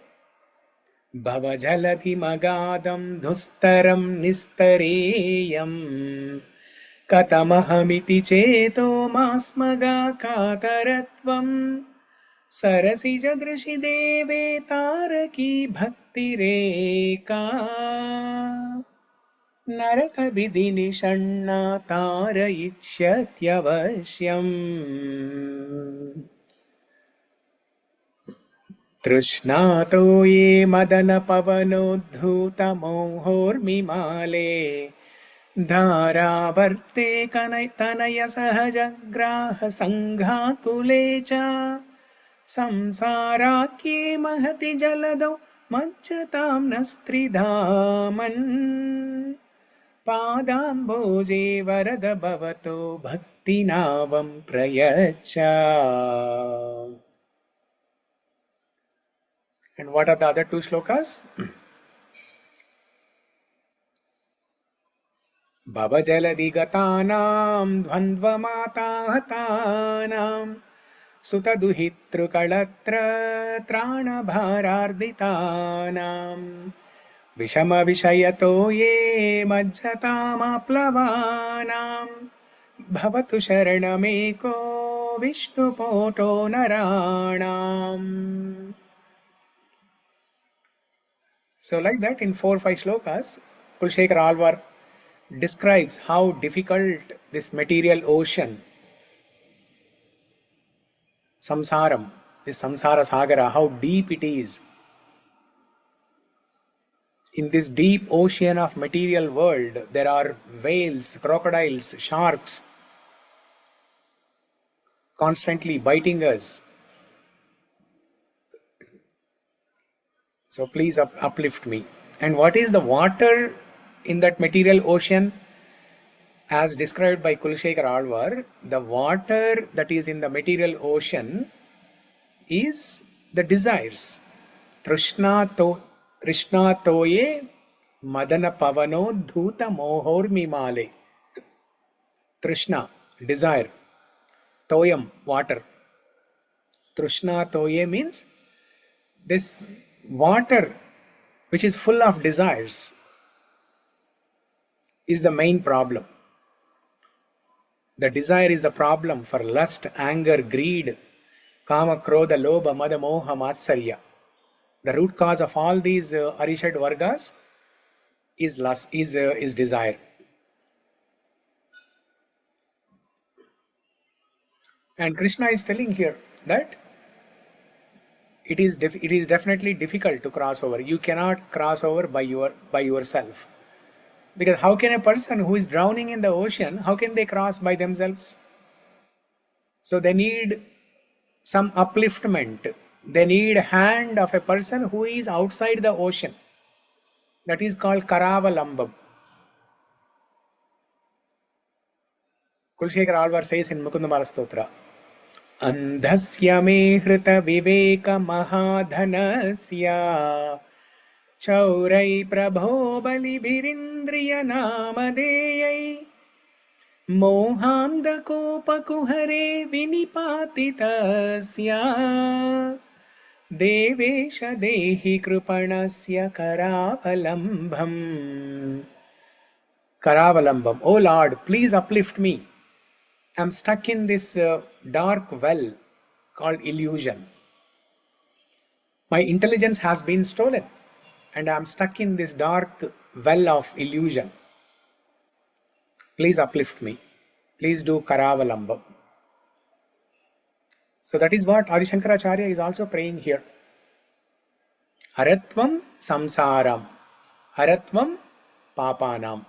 Bhava jalati magadam dhustaram nistareyam Katamahamiti cheto masmaga kataratvam sarasija drishi deve taraki bhakti reka naraka vidini shanna tarayichyatyavashyam Trishnato ye madana pavanodhuta mohormimale धारावर्ते तनय सहजग्राह संघाकुले च संसाराख्ये महति जलदौ मज्जतां नस्त्रिधामन् पादाम्बोजे वरद भवतो भक्तिनावं प्रयच्छ. And what are the other two shlokas? भवजलदिगतानां द्वन्द्वमाताहतानां सुतदुहितृकळत्र त्राणभारार्दितानां विषमविषयतो ये मज्जतामाप्लवानां भवतु शरणमेको विष्णुपोटो नराणाम्. So like that, in 4-5 shlokas, Kulashekara Alvar describes how difficult this material ocean, samsāram, this samsara sagara, how deep it is. In this deep ocean of material world, there are whales, crocodiles, sharks constantly biting us. So please uplift me. And what is the water in that material ocean? As described by Kulashekara Alvar, the water that is in the material ocean is the desires. Trishnatoye madana pavano dhuta mohormimale. Trishna, desire. Toyam, water. Trishnatoye means this water which is full of desires is the main problem. The desire is the problem for lust, anger, greed, kama, krodha, lobha, mada, moha, matsarya. The root cause of all these arishad vargas is lust, is desire. And Krishna is telling here that it is definitely difficult to cross over. You cannot cross over by yourself. Because how can a person who is drowning in the ocean, how can they cross by themselves? So they need some upliftment. They need a hand of a person who is outside the ocean. That is called karavalambam. Kulshekar Alvar says in Mukundamala Stotra, Andhasya me hrita viveka mahadhanasya chaurai prabho bali bhirindriya namadeyai mohandakopakuhare vinipatitasya devesha dehi krupanasya karavalambam. Karavalambam. Oh Lord, please uplift me. I'm stuck in this dark well called illusion. My intelligence has been stolen and I'm stuck in this dark well of illusion. Please uplift me. Please do Karavalambam. So that is what Ādi Śaṅkarācārya is also praying here. Haratvam samsāram. Haratvam pāpānām.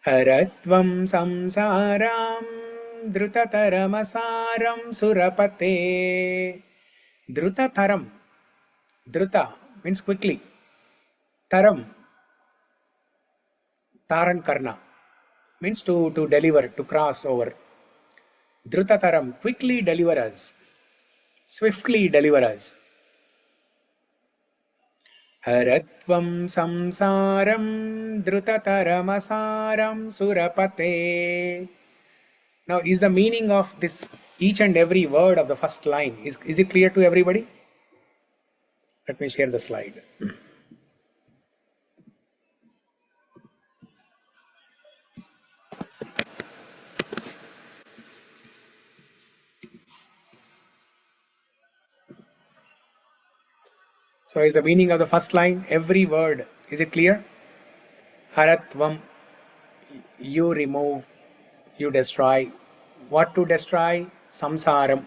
Haratvam samsāram druta-taram asāram sura-pate. Druta-taram. Druta means quickly. Taram. Taran karna means to deliver, to cross over. Druta-taram, quickly deliver us. Swiftly deliver us. Haratvam samsāram druta-taram asāram sura-pate. Now, is the meaning of this each and every word of the first line, is it clear to everybody? Let me share the slide. So is the meaning of the first line, every word, is it clear? Haratvam, you remove, you destroy. What to destroy? Samsāram,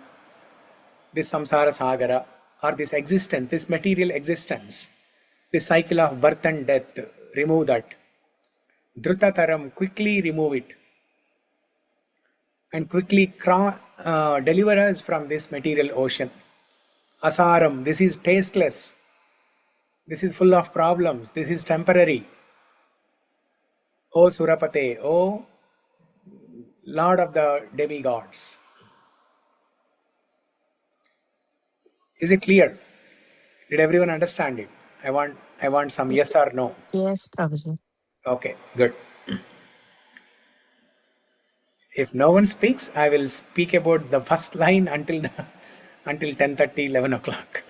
this samsara sagara, or this existence, this material existence, this cycle of birth and death, remove that. Druta-taram, quickly remove it. And quickly deliver us from this material ocean. Asāram, this is tasteless. This is full of problems. This is temporary. O sura-pate, O Lord of the demigods. Is it clear? Did everyone understand it? I want some yes or no. Yes, Prabhuji. Okay, good. If no one speaks, I will speak about the first line until 10:30, 11 o'clock.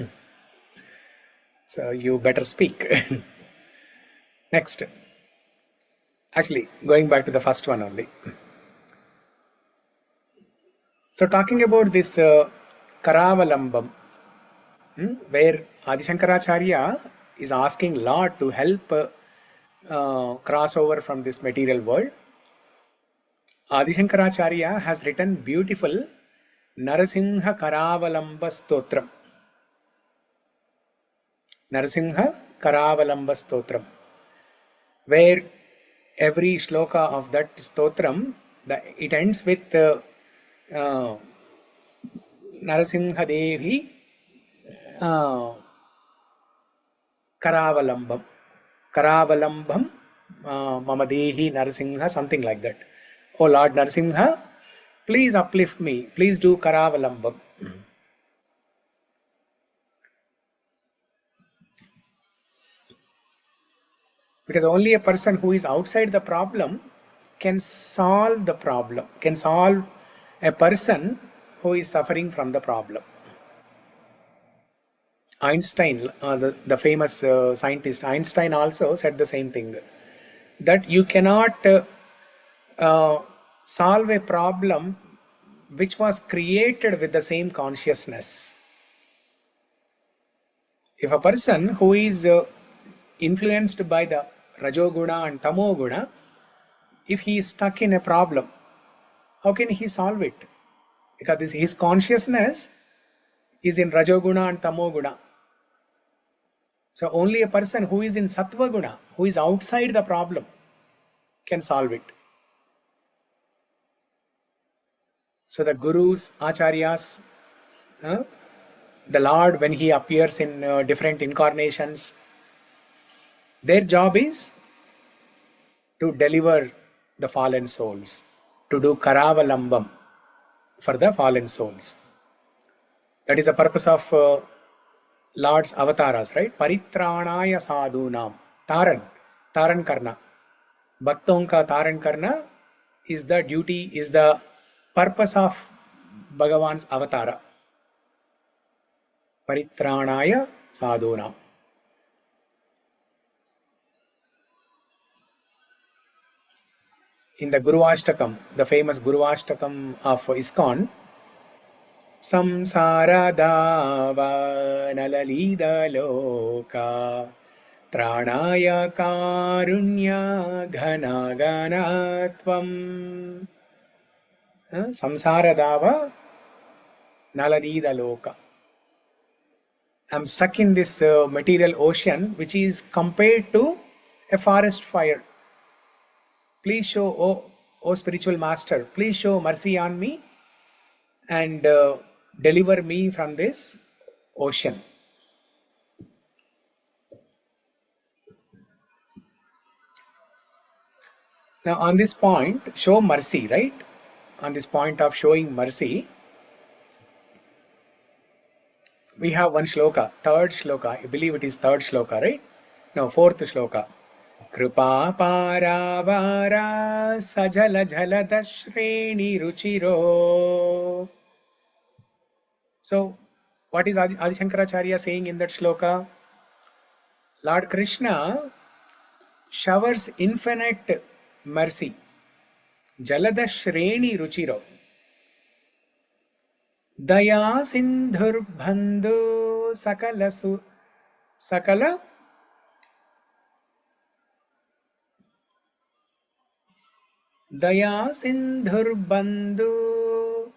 So you better speak. Next. Actually, going back to the first one only. So talking about this Karavalambam, where Ādi Śaṅkarācārya is asking Lord to help cross over from this material world. Ādi Śaṅkarācārya has written beautiful Narasimha Karavalamba Stotram. Narasimha Karavalamba Stotram, where every sloka of that stotram, it ends with Narasimha Devi Karavalambam. Karavalambam Mamadehi Narasimha, something like that. Oh Lord Narasimha, please uplift me. Please do Karavalambam. Because only a person who is outside the problem can solve the problem, can solve a person who is suffering from the problem. Einstein, the famous scientist, Einstein also said the same thing, that you cannot solve a problem which was created with the same consciousness. If a person who is influenced by the Rajoguna and Tamoguna, if he is stuck in a problem, how can he solve it? Because his consciousness is in Rajoguna and Tamoguna. So only a person who is in Sattva Guna, who is outside the problem, can solve it. So the Gurus, Acharyas, the Lord, when He appears in different incarnations, their job is to deliver the fallen souls, to do Karavalambam for the fallen souls. That is the purpose of Lord's avatars, right? Paritranaya sadhunam. Taran karna. Bhakton ka taran karna is the duty, is the purpose of Bhagavan's avatara. Paritranaya sadhunam. In the Guruvashtakam, the famous Guruvashtakam of ISKCON, Samsāradāva nalalīda loka Tranaya karunya ghana tvam. Samsāradāva nalalīda loka. I'm stuck in this material ocean, which is compared to a forest fire. Please show, O spiritual master, please show mercy on me and deliver me from this ocean. Now on this point, show mercy, right? On this point of showing mercy, we have one shloka, third shloka. I believe it is third shloka, right? No, fourth shloka. Kripa paravara sajala jhalada shreni ruchiro. So, what is Ādi Śaṅkarācārya saying in that shloka? Lord Krishna showers infinite mercy. Jalada shreni ruchiro. Daya sindhur bandhu sakala Daya sindhur bandhu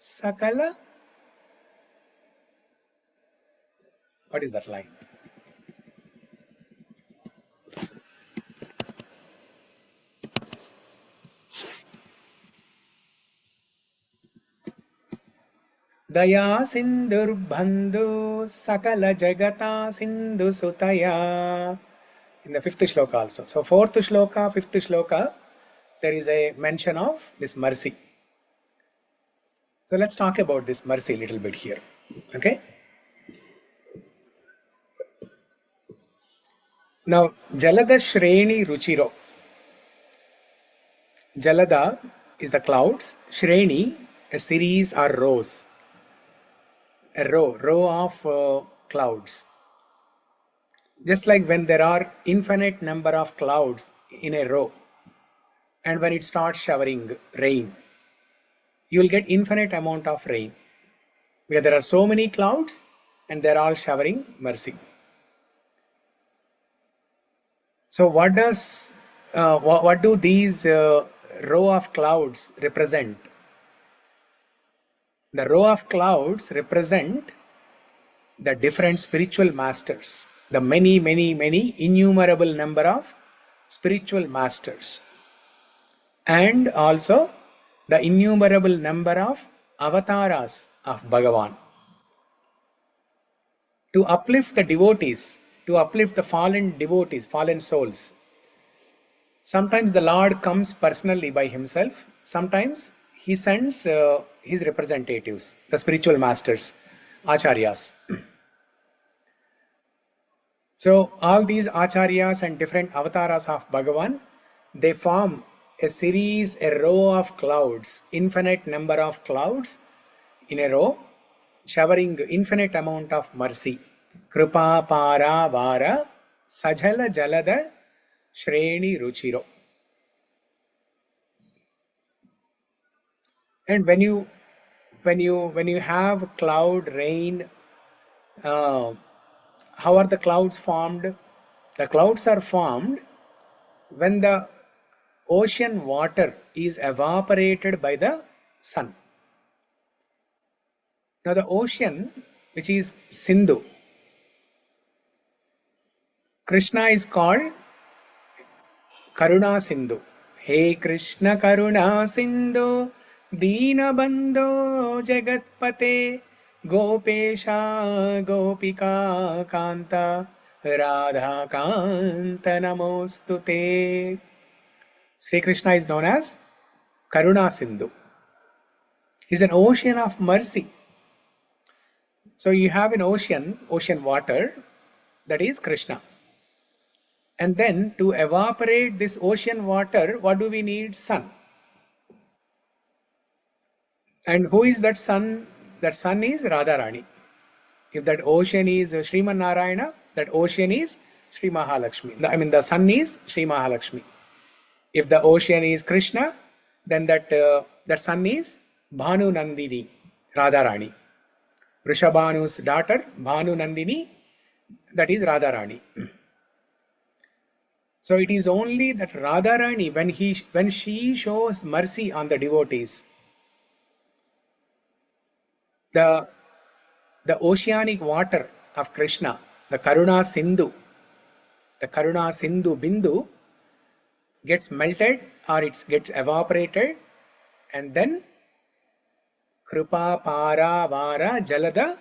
sakala. What is that line? Daya sindhur bandhu sakala jagata sindhu sutaya. In the fifth shloka also. So fourth shloka, fifth shloka, there is a mention of this mercy. So let's talk about this mercy a little bit here. Okay. Now, Jalada Shreni Ruchiro. Jalada is the clouds. Shreni, a series or rows. A row of clouds. Just like when there are infinite number of clouds in a row, and when it starts showering rain, you will get infinite amount of rain. Because there are so many clouds and they are all showering mercy. So what do these row of clouds represent? The row of clouds represent the different spiritual masters, the many innumerable number of spiritual masters, and also the innumerable number of avatars of Bhagavan. To uplift the devotees, to uplift the fallen devotees, fallen souls. Sometimes the Lord comes personally by himself, sometimes he sends his representatives, the spiritual masters, acharyas. So all these acharyas and different avatars of Bhagavan, they form a series, a row of clouds, infinite number of clouds in a row, showering infinite amount of mercy. Kripa para vara sajala jalada shreni ruchiro. And when you have cloud rain, how are the clouds formed? The clouds are formed when the ocean water is evaporated by the sun. Now the ocean, which is Sindhu, Krishna is called Karuna Sindhu. Hey Krishna Karuna Sindhu, Dīna Bandho Jagat-pate, Gopesha Gopika Kanta, Radha Kanta Namostute. Sri Krishna is known as Karuna Sindhu. He's an ocean of mercy. So you have an ocean water, that is Krishna. And then to evaporate this ocean water, what do we need? Sun. And who is that sun? That sun is Radharani. If that ocean is Sriman Narayana, that ocean is Sri Mahalakshmi. I mean, the sun is Sri Mahalakshmi. If the ocean is Krishna, then that sun is Bhanu Nandini, Radharani. Vrishabhanu's daughter, Bhanu Nandini, that is Radharani. So it is only that Radharani, when she shows mercy on the devotees, the oceanic water of Krishna, the Karuna Sindhu Bindu gets melted or it gets evaporated, and then Kripa Para Vara Jalada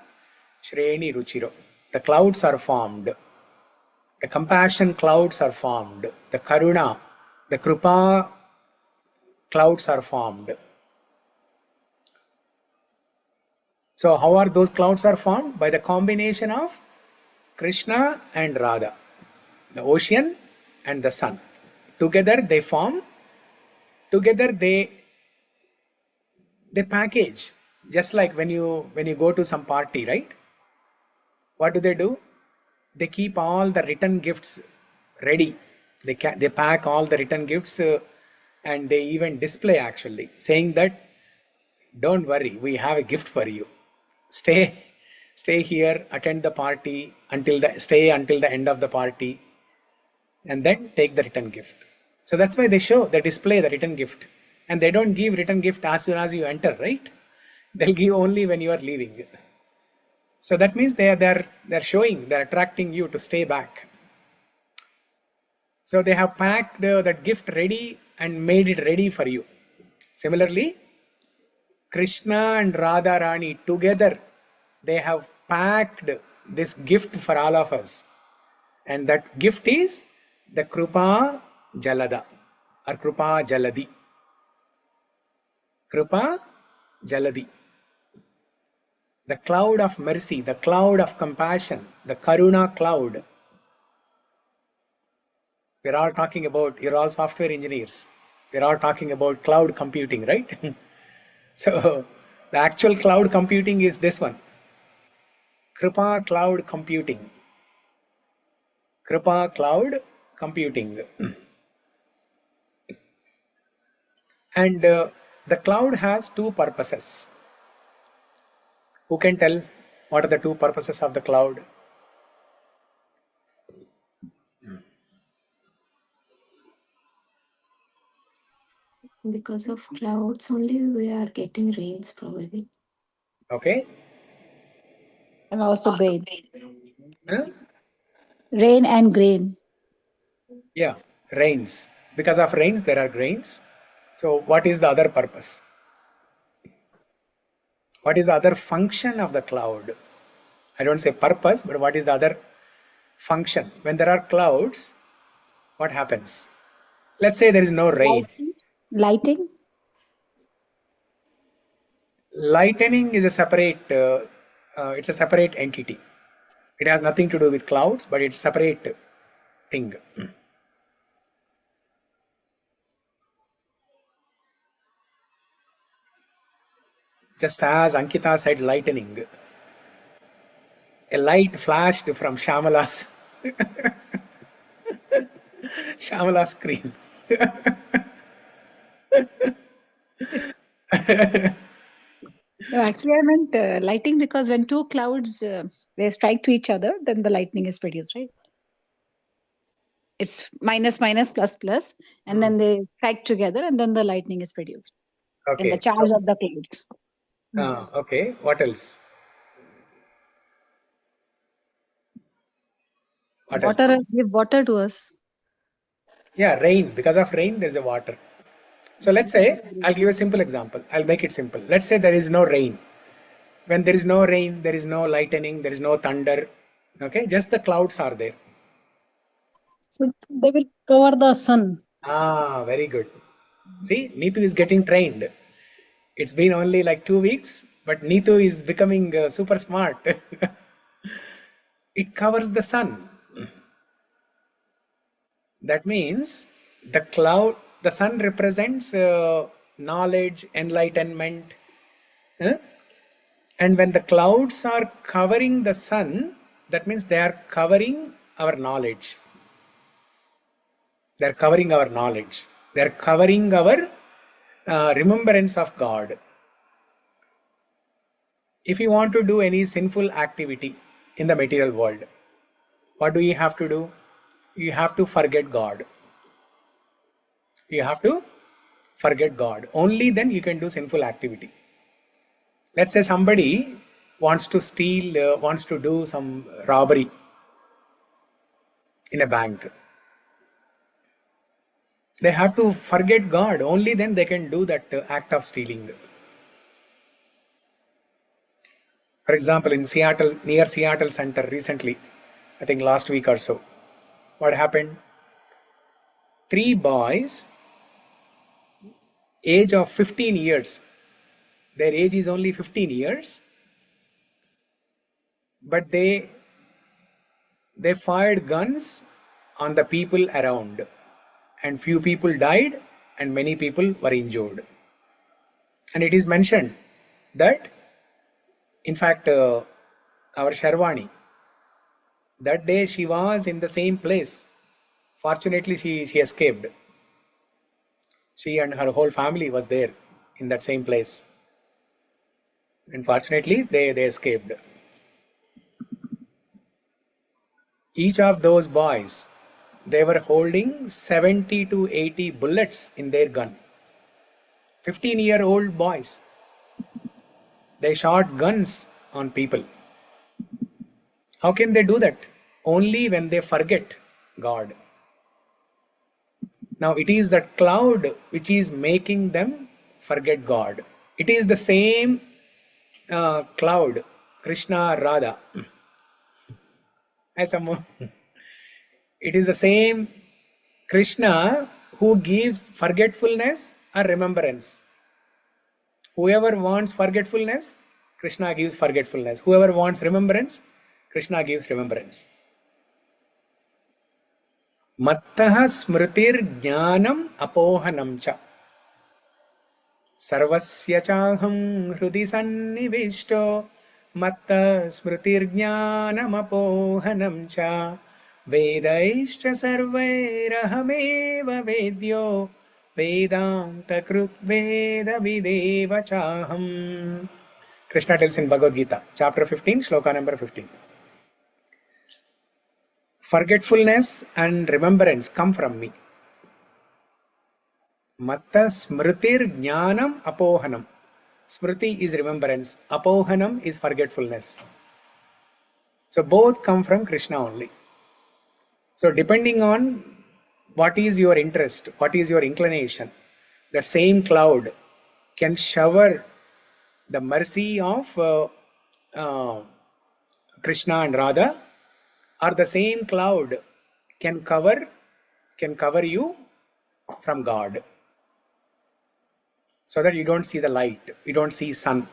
Shreni Ruchiro. The clouds are formed. The compassion clouds are formed. The Karuna, the Kripa clouds are formed. So how are those clouds are formed? By the combination of Krishna and Radha, the ocean and the sun. Together they form, together they package. Just like when you go to some party, right? What do? They keep all the return gifts ready. They pack all the return gifts and they even display, actually, saying that, don't worry, we have a gift for you. Stay here, attend the party stay until the end of the party, and then take the return gift. So that's why they display the return gift. And they don't give return gift as soon as you enter, right? They'll give only when you are leaving. So that means they're attracting you to stay back. So they have packed that gift ready and made it ready for you. Similarly, Krishna and Radharani together, they have packed this gift for all of us. And that gift is the Kripa Jalada or Kripa Jaladi. Kripa Jaladi. The cloud of mercy, the cloud of compassion, the Karuna cloud. We're all talking about, you're all software engineers. We're all talking about cloud computing, right? So the actual cloud computing is this one. Kripa cloud computing. Kripa cloud computing. And the cloud has two purposes. Who can tell what are the two purposes of the cloud? Because of clouds only we are getting rains probably. Okay. And also grain. Huh? Rain and grain. Yeah, rains. Because of rains there are grains. So what is the other purpose? What is the other function of the cloud? I don't say purpose, but what is the other function? When there are clouds, what happens? Let's say there is no rain. Lighting? Lightning is a separate, it's a separate entity. It has nothing to do with clouds, but it's a separate thing. Just as Ankita said, lightning. A light flashed from Shyamala's screen. No, actually I meant lighting, because when two clouds they strike to each other, then the lightning is produced, right? It's minus minus plus plus, and then they strike together, and then the lightning is produced. Okay. In the charge of the clouds. Okay. What else? Water. Water has give water to us. Yeah, rain. Because of rain, there's a water. So let's say, I'll give a simple example. I'll make it simple. Let's say there is no rain. When there is no rain, there is no lightning, there is no thunder. Okay, just the clouds are there. So they will cover the sun. Ah, very good. See, Neetu is getting trained. It's been only like 2 weeks, but Neetu is becoming super smart. It covers the sun. That means the sun represents knowledge, enlightenment. And when the clouds are covering the sun, that means they are covering our knowledge. They are covering our knowledge. They are covering our remembrance of God. If you want to do any sinful activity in the material world, what do you have to do? You have to forget God. You have to forget God. Only then you can do sinful activity. Let's say somebody wants to steal, wants to do some robbery in a bank. They have to forget God. Only then they can do that act of stealing. For example, in Seattle, near Seattle Center recently, I think last week or so, what happened? 3 boys, age of 15 years. Their age is only 15 years, but they fired guns on the people around, and few people died and many people were injured. And it is mentioned that, in fact, our Sharwani, that day she was in the same place. Fortunately, she escaped. She and her whole family was there in that same place. And fortunately, they escaped. Each of those boys, they were holding 70 to 80 bullets in their gun. 15-year-old boys. They shot guns on people. How can they do that? Only when they forget God. Now it is that cloud which is making them forget God. It is the same cloud, Krishna, Radha. It is the same Krishna who gives forgetfulness or remembrance. Whoever wants forgetfulness, Krishna gives forgetfulness. Whoever wants remembrance, Krishna gives remembrance. Mattah smritir jnanam apohanam cha. Sarvasya chaham hrudi sannivishto. Mattah smritir jnanam apohanam cha. Vedaishcha sarvairahameva vedyo. Vedanta krut veda videva chaham. Krishna tells in Bhagavad Gita, chapter 15, sloka number 15. Forgetfulness and remembrance come from me. Matta smritir jnanam apohanam. Smriti is remembrance. Apohanam is forgetfulness. So both come from Krishna only. So depending on what is your interest, what is your inclination, the same cloud can shower the mercy of Krishna and Radha, or the same cloud can cover you from God, so that you don't see the light, you don't see sun.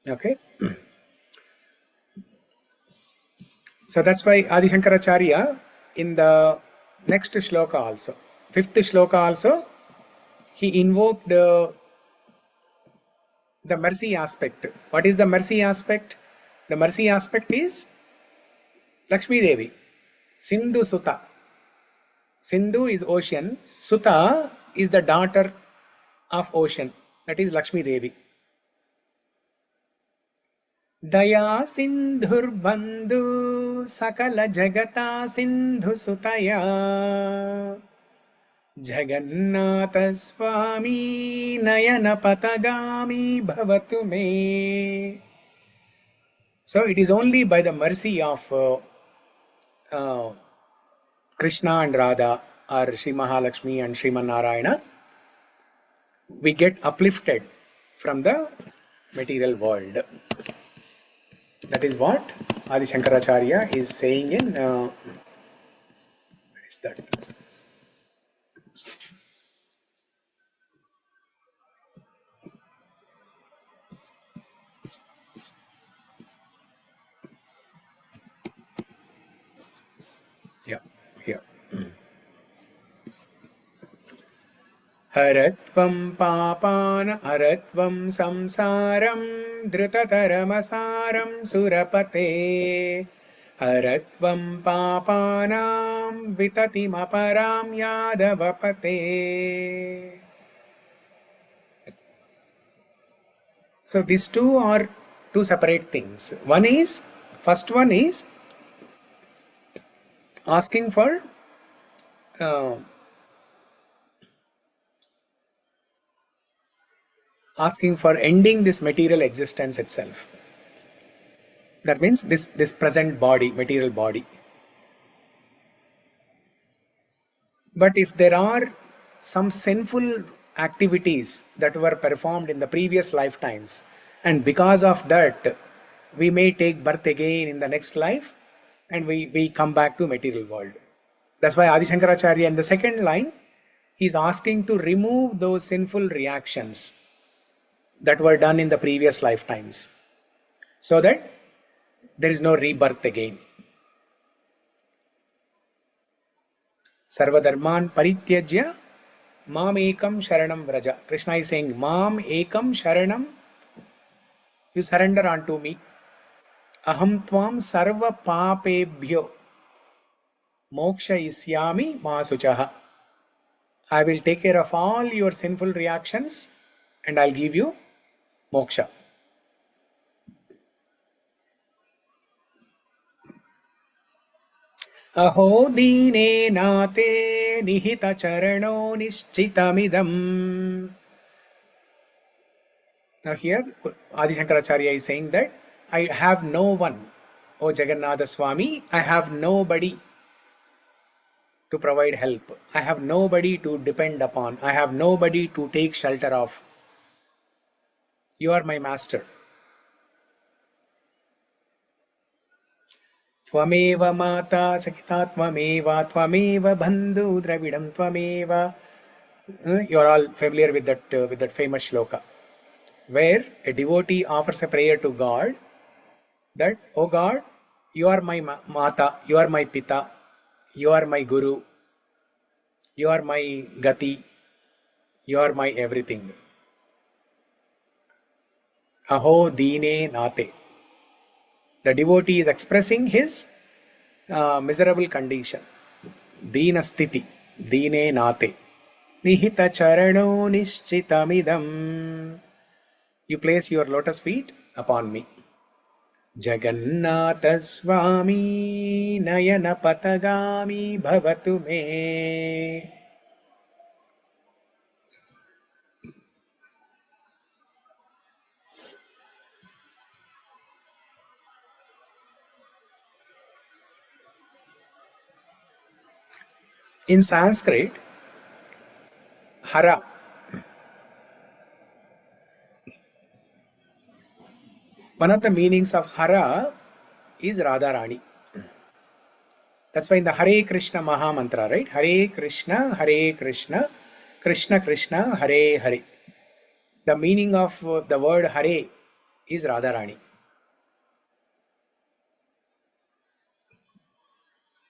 Okay. So that's why Ādi Śaṅkarācārya in the next shloka also, 5th shloka also, he invoked the mercy aspect. What is the mercy aspect? The mercy aspect is Lakshmi Devi, Sindhu Suta. Sindhu is ocean, Suta is the daughter of ocean, that is Lakshmi Devi. Daya Sindhur Bandhu Sakala Jagata Sindhu Sutaya Jagannātha svāmī nayana-patha-gāmī bhavatu me. So it is only by the mercy of Krishna and Radha, or Sri Mahalakshmi and Sriman Narayana, we get uplifted from the material world. That is what Adi Śaṅkarācārya is saying in where is that? Yeah, here. Haratvam pāpāna haratvam samsāram druta-taram asāram sura-pate haratvam pāpānām vitatim aparām yādava-pate. So these two are two separate things. First one is asking for ending this material existence itself. That means this present body, material body. But if there are some sinful activities that were performed in the previous lifetimes, and because of that we may take birth again in the next life, and we come back to material world. That's why Adi Śaṅkarācārya in the second line, he's asking to remove those sinful reactions that were done in the previous lifetimes, so that there is no rebirth again. Sarva dharman parityajya mam ekam sharanam vraja. Krishna is saying, mam ekam sharanam, you surrender unto me. Aham tvam sarva pāpebhyo moksha isyami māsuchaha. I will take care of all your sinful reactions and I'll give you moksha. Aho dīne nāthe nihita-caran niścitam idam. Now here Adi Śaṅkarācārya is saying that I have no one, O Jagannatha Swami, I have nobody to provide help. I have nobody to depend upon. I have nobody to take shelter of. You are my master. Tvameva mata sakita tvameva tvameva bandhu dravidam tvameva. You are all familiar with that famous shloka, where a devotee offers a prayer to God that, oh God, you are my mata, you are my pita, you are my guru, you are my gati, you are my everything. Aho dīne nāthe. The devotee is expressing his miserable condition. Dīna sthiti, dīne nāthe. Nihita-caran niścitam idam. You place your lotus feet upon me. Jagannathah svāmī nayana-patha-gāmī bhavatu me. In Sanskrit, hara, one of the meanings of hara is Radharani. That's why in the Hare Krishna Maha Mantra, right? Hare Krishna, Krishna Krishna, Hare Hare. The meaning of the word Hare is Radharani.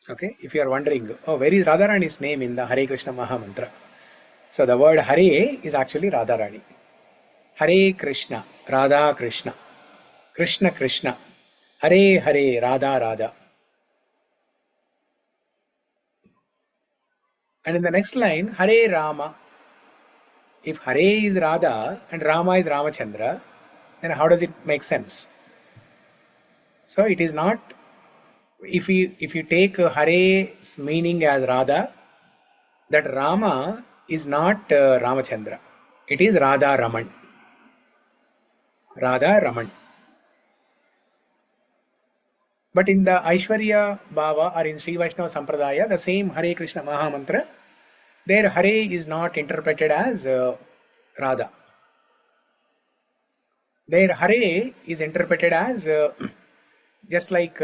Okay, if you are wondering, oh, where is Radharani's name in the Hare Krishna Maha Mantra? So the word Hare is actually Radharani. Hare Krishna, Radha Krishna, Krishna Krishna, Hare Hare, Radha Radha. And in the next line, Hare Rama. If Hare is Radha and Rama is Ramachandra, then how does it make sense? So it is not, if you take Hare's meaning as Radha, that Rama is not Ramachandra. It is Radha Raman. Radha Raman. But in the Aishwarya Bhava or in Sri Vaishnava Sampradaya, the same Hare Krishna Maha Mantra, their Hare is not interpreted as Radha. Their Hare is interpreted as just like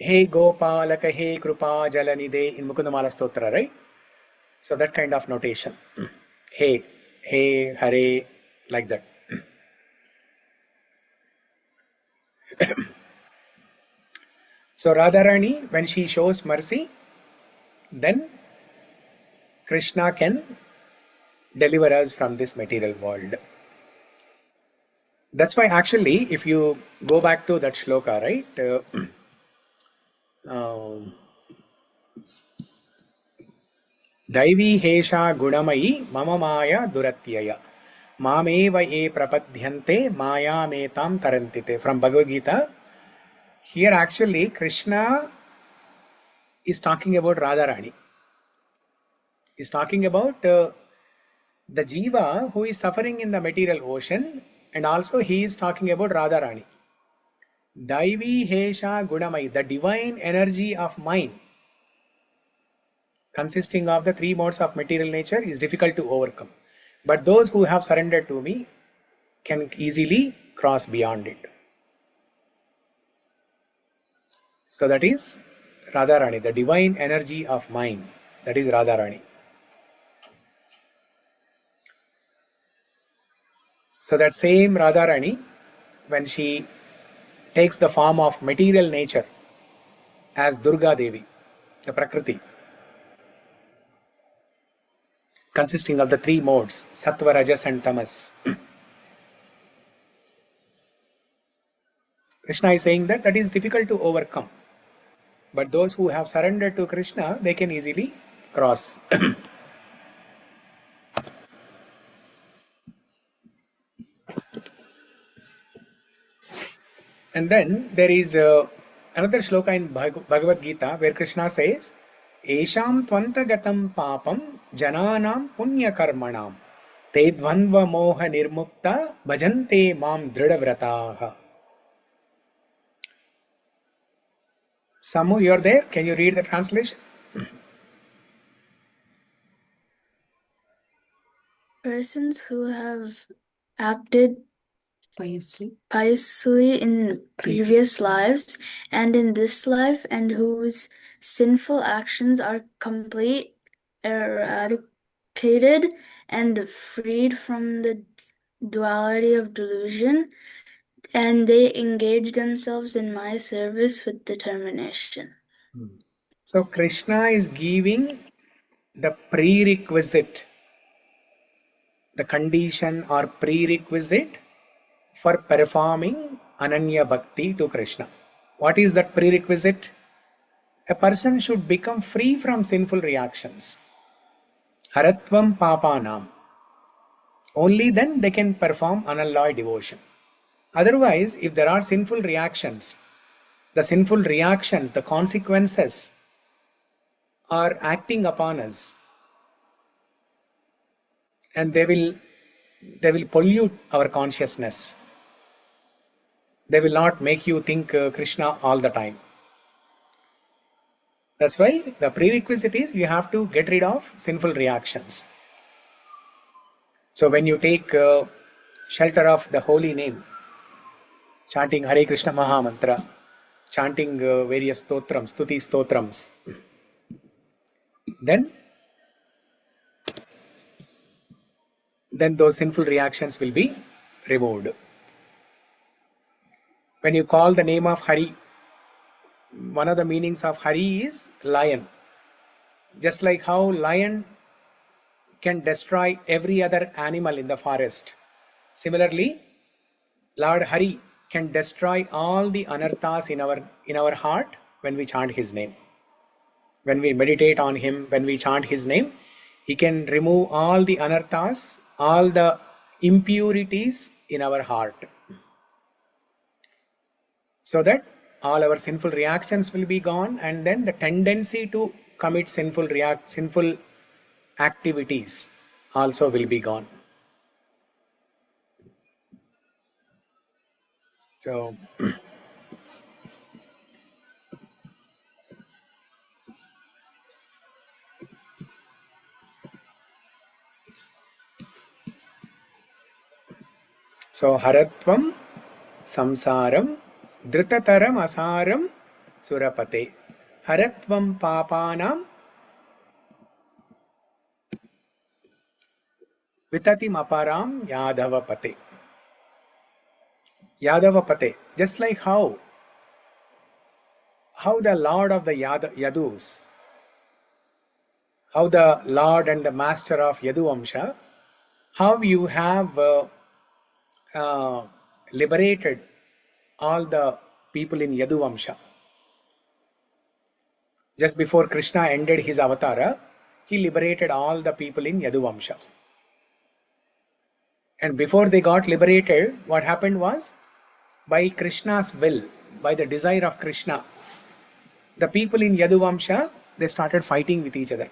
Hey Gopalaka, Hey Krupa Jalanide in Mukundamala Stotra, right? So that kind of notation. Hey, Hey, Hare, like that. So Radharani, when she shows mercy, then Krishna can deliver us from this material world. That's why actually, if you go back to that shloka, right? Daivi hesha gunamayi mama maya duratyaya mameva e prapadhyante maya metam tarantite. From Bhagavad Gita, here actually Krishna is talking about Radharani. He's talking about the jiva who is suffering in the material ocean, and also he is talking about Radharani. Daivi hesha gunamai, the divine energy of mind, consisting of the three modes of material nature, is difficult to overcome. But those who have surrendered to me can easily cross beyond it. So that is Radharani, the divine energy of mind. That is Radharani. So that same Radharani, when she takes the form of material nature as Durga Devi, the Prakriti, consisting of the three modes, Sattva, Rajas and Tamas. Krishna is saying that is difficult to overcome. But those who have surrendered to Krishna, they can easily cross. And then there is another shloka in Bhagavad Gita where Krishna says, Esham tvantagatam papam jananam punya karmanam te dvandva moha nirmukta bhajante mam dridhavrataha. Samu, you are there? Can you read the translation? Persons who have acted piously in previous lives and in this life, and whose sinful actions are complete, eradicated, and freed from the duality of delusion, and they engage themselves in my service with determination. So Krishna is giving the prerequisite, the condition or prerequisite for performing Ananya Bhakti to Krishna. What is that prerequisite? A person should become free from sinful reactions. Haratvam pāpānām. Only then they can perform unalloyed devotion. Otherwise, if there are sinful reactions, the consequences are acting upon us, and they will pollute our consciousness. They will not make you think Krishna all the time. That's why the prerequisite is you have to get rid of sinful reactions. So when you take shelter of the holy name, chanting Hare Krishna Maha Mantra, chanting various stotrams, stuti stotrams, then those sinful reactions will be removed. When you call the name of Hari, one of the meanings of Hari is lion. Just like how lion can destroy every other animal in the forest, similarly, Lord Hari can destroy all the anarthas in our heart when we chant his name. When we meditate on him, when we chant his name, he can remove all the anarthas, all the impurities in our heart, so that all our sinful reactions will be gone, and then the tendency to commit sinful activities also will be gone. So, haratvam, samsāram, druta-taram, asāram, sura-pate. Haratvam pāpānām, vitatim aparām, yādava-pate. Yādava-pate. Just like how the Lord of the Yadus, how the Lord and the Master of Yaduvamsha, how you have liberated all the people in Yaduvamsha. Just before Krishna ended his avatara, he liberated all the people in Yaduvamsha. And before they got liberated, what happened was, by Krishna's will, by the desire of Krishna, the people in Yaduvamsha, they started fighting with each other.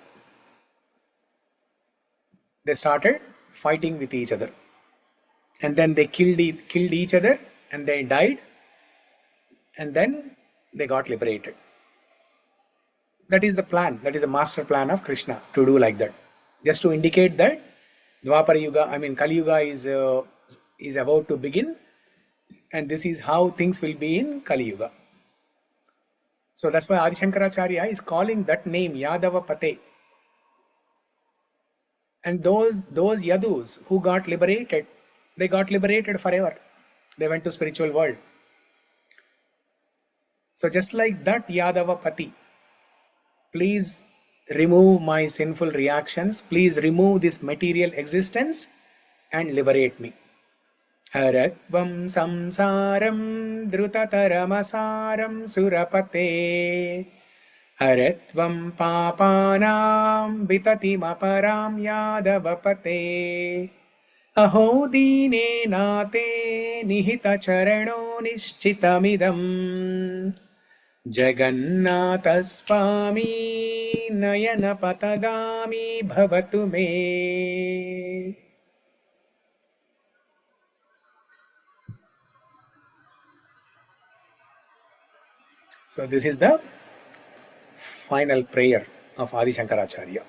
They started fighting with each other. And then they killed each other, and they died, and then they got liberated. That is the plan, that is the master plan of Krishna, to do like that. Just to indicate that Dwapara Yuga, Kali Yuga is about to begin, and this is how things will be in Kali Yuga. So that's why Ādi Śaṅkarācārya is calling that name yādava-pate. And those Yadus who got liberated, they got liberated forever. They went to spiritual world. So just like that yādava-pate, please remove my sinful reactions, please remove this material existence and liberate me. Haratvam samsāram druta-taram asāram sura-pate. Haratvam pāpānām vitatim aparām yādava-pate. Aho dīne nāthe nihita-carano niścitam idam. Jagannathah svāmī nayana-patha-gāmī bhavatu me. So this is the final prayer of Ādi Śaṅkarācārya.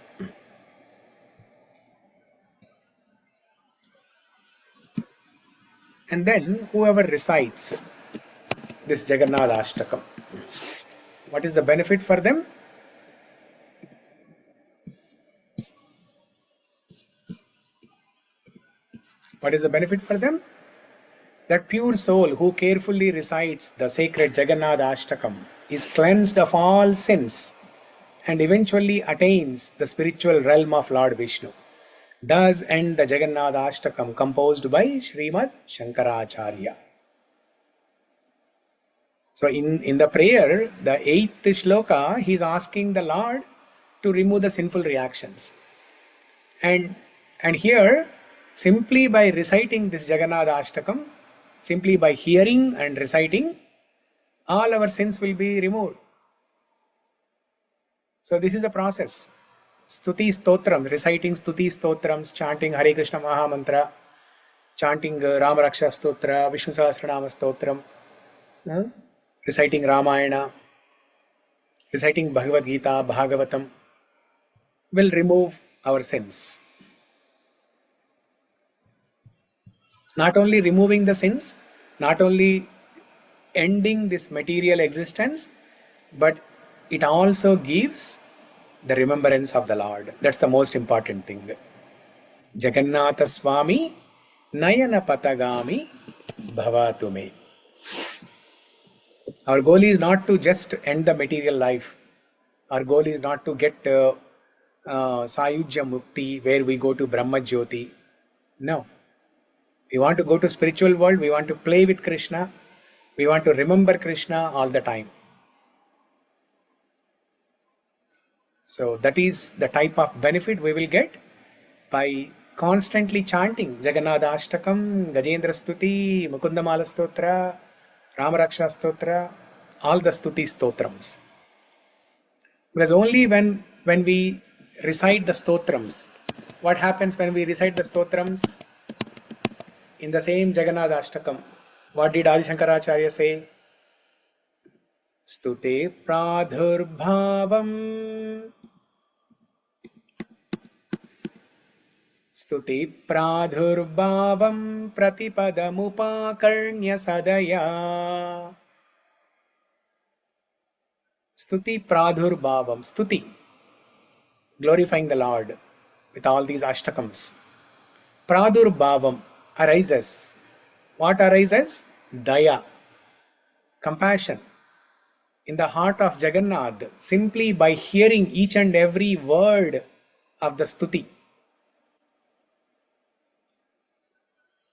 And then whoever recites this Jagannathastakam, what is the benefit for them? What is the benefit for them? That pure soul who carefully recites the sacred Jagannathastakam is cleansed of all sins and eventually attains the spiritual realm of Lord Vishnu. Thus end the Jagannathastakam composed by Śrīmad Śaṅkarācārya. So in the prayer, the 8th shloka, he is asking the Lord to remove the sinful reactions. And here, simply by reciting this Jagannathastakam, simply by hearing and reciting, all our sins will be removed. So this is the process. Stuti stotrams, reciting Stuti stotrams, chanting Hare Krishna Maha Mantra, chanting Rama Raksha Stotra, Vishnu Sahasranama Stotram, reciting Ramayana, reciting Bhagavad Gita, Bhagavatam, will remove our sins. Not only removing the sins, not only ending this material existence, but it also gives the remembrance of the Lord. That's the most important thing. Jagannātha svāmī nayana-patha-gāmī bhavatu me. Our goal is not to just end the material life. Our goal is not to get Sayujya Mukti, where we go to Brahma Jyoti. No. We want to go to spiritual world. We want to play with Krishna. We want to remember Krishna all the time. So that is the type of benefit we will get by constantly chanting Jagannathastakam, Gajendra Stuti, Mukundamala Stotra, Ramaraksha Stotra, all the Stuti Stotrams. Because only when we recite the Stotrams, what happens when we recite the Stotrams in the same Jagannathastakam? What did Ādi Śaṅkarācārya say? Stute pradhurbhavam Stuti pradhurbhavam pratipadamupakarnya sadaya. Stuti pradhurbhavam. Stuti, glorifying the Lord with all these ashtakams. Pradhurbhavam, arises. What arises? Daya, compassion, in the heart of Jagannath, simply by hearing each and every word of the stuti.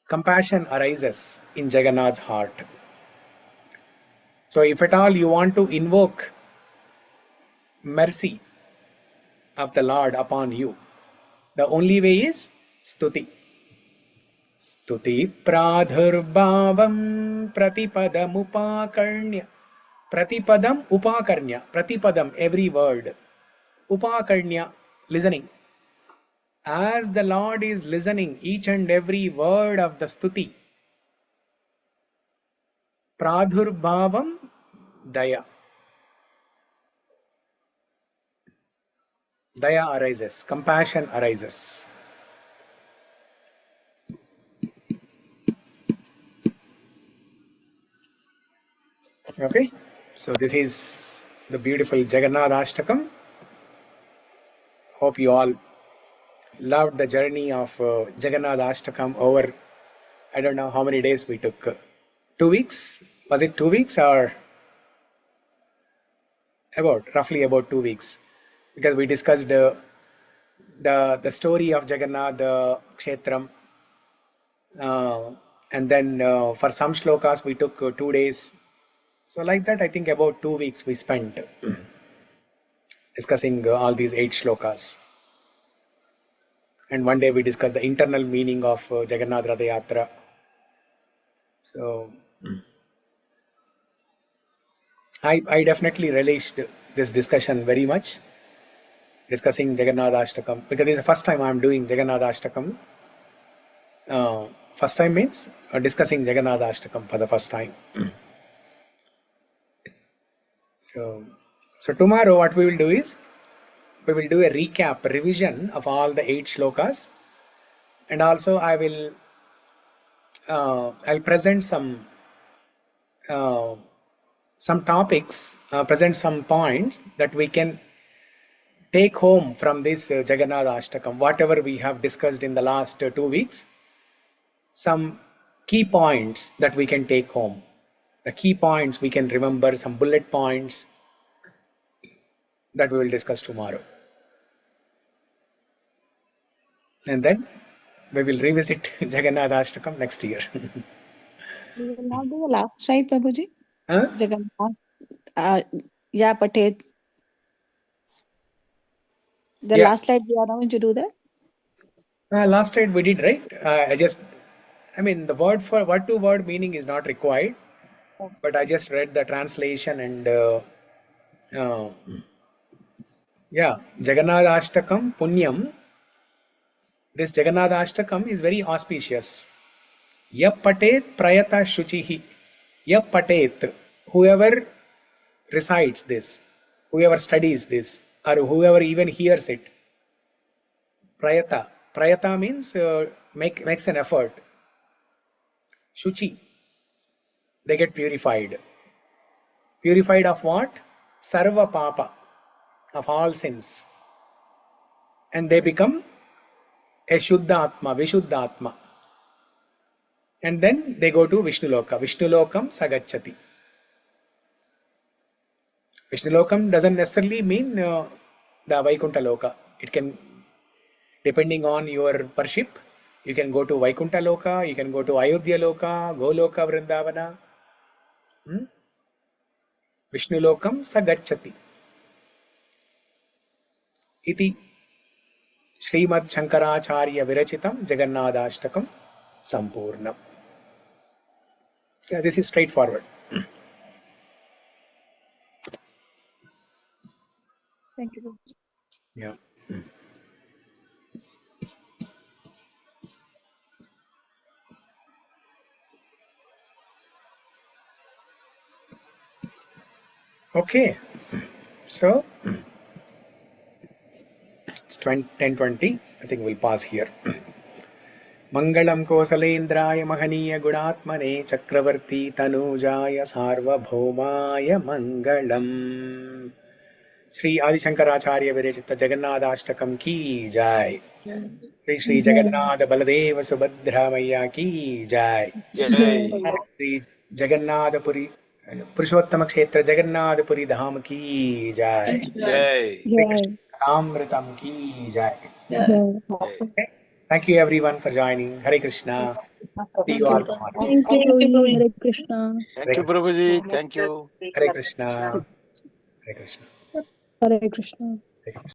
Compassion arises in Jagannath's heart. So if at all you want to invoke mercy of the Lord upon you, the only way is stuti. Stuti pradhurbhavam pratipadam upakarnya. Pratipadam upakarnya. Pratipadam, every word. Upakarnya, listening. As the Lord is listening each and every word of the stuti, pradhurbhavam daya. Daya arises, compassion arises. Okay, so this is the beautiful Jagannathastakam. Hope you all loved the journey of Jagannathastakam over, I don't know how many days we took. 2 weeks? Was it 2 weeks or roughly about 2 weeks? Because we discussed the story of Jagannath, the Kshetram, and then for some shlokas we took 2 days. So like that, I think about 2 weeks we spent discussing all these 8 shlokas. And one day we discussed the internal meaning of Jagannath Ratha Yatra. So I definitely relished this discussion very much, discussing Jagannathastakam, because this is the first time I am doing Jagannathastakam. First time means discussing Jagannathastakam for the first time. So tomorrow what we will do is, we will do a recap, revision of all the 8 shlokas, and also I will I'll present some topics, present some points that we can take home from this Jagannathastakam, whatever we have discussed in the last 2 weeks. Some key points that we can take home. The key points we can remember, some bullet points that we will discuss tomorrow. And then we will revisit Jagannathastakam next year. We will not do the last slide, Prabhuji. Huh? Jagannath, yādava-pate. The Yeah. last slide we are going to do that. Last slide we did, right? I mean, the word to word meaning is not required, but I just read the translation and yeah, Jagannathastakam Punyam. This Jagannathastakam is very auspicious. Yap patet prayata shuchihi. Yap patet, whoever recites this, whoever studies this, or whoever even hears it. Prayata. Prayata means makes an effort. Shuchi, they get purified. Purified of what? Sarva papa, of all sins. And they become a Shuddhatma, Vishuddhatma. And then they go to Vishnulokam. Vishnulokam sagacchati. Vishnulokam doesn't necessarily mean the Vaikuntha Loka. It can, depending on your worship, you can go to Vaikuntha Loka, you can go to Ayodhya Loka, Goloka Vrindavana. Vishnulokam sagacchati. Iti Śrīmad Śaṅkarācārya Virachitam Jagannathastakam Sampurnam. Yeah, this is straightforward. Thank you. Yeah. Okay, so it's 10:20. I think we'll pause here. Mangalam Kosalendraya Mahaniya Gudatmane Chakravarti Tanujaaya Sarvabhaumaya Mangalam. Śrī Ādi Śaṅkarācārya Virajita Jagannathastakam ki jai. Śrī Jagannātha Baladeva Subhadra Maiya ki jai. Jai. Śrī Jagannātha Puri Purushottama Kshetra Jagannath Puri Dham ki jai. Jai. Amritam ki jai. Jai. Okay. Thank you everyone for joining. Hare Krishna. See you all tomorrow. Thank you, Prabhuji. Hare Krishna. Thank you, Prabhuji. Thank you. Hare Krishna. Hare Krishna. Hare Krishna. Hare Krishna.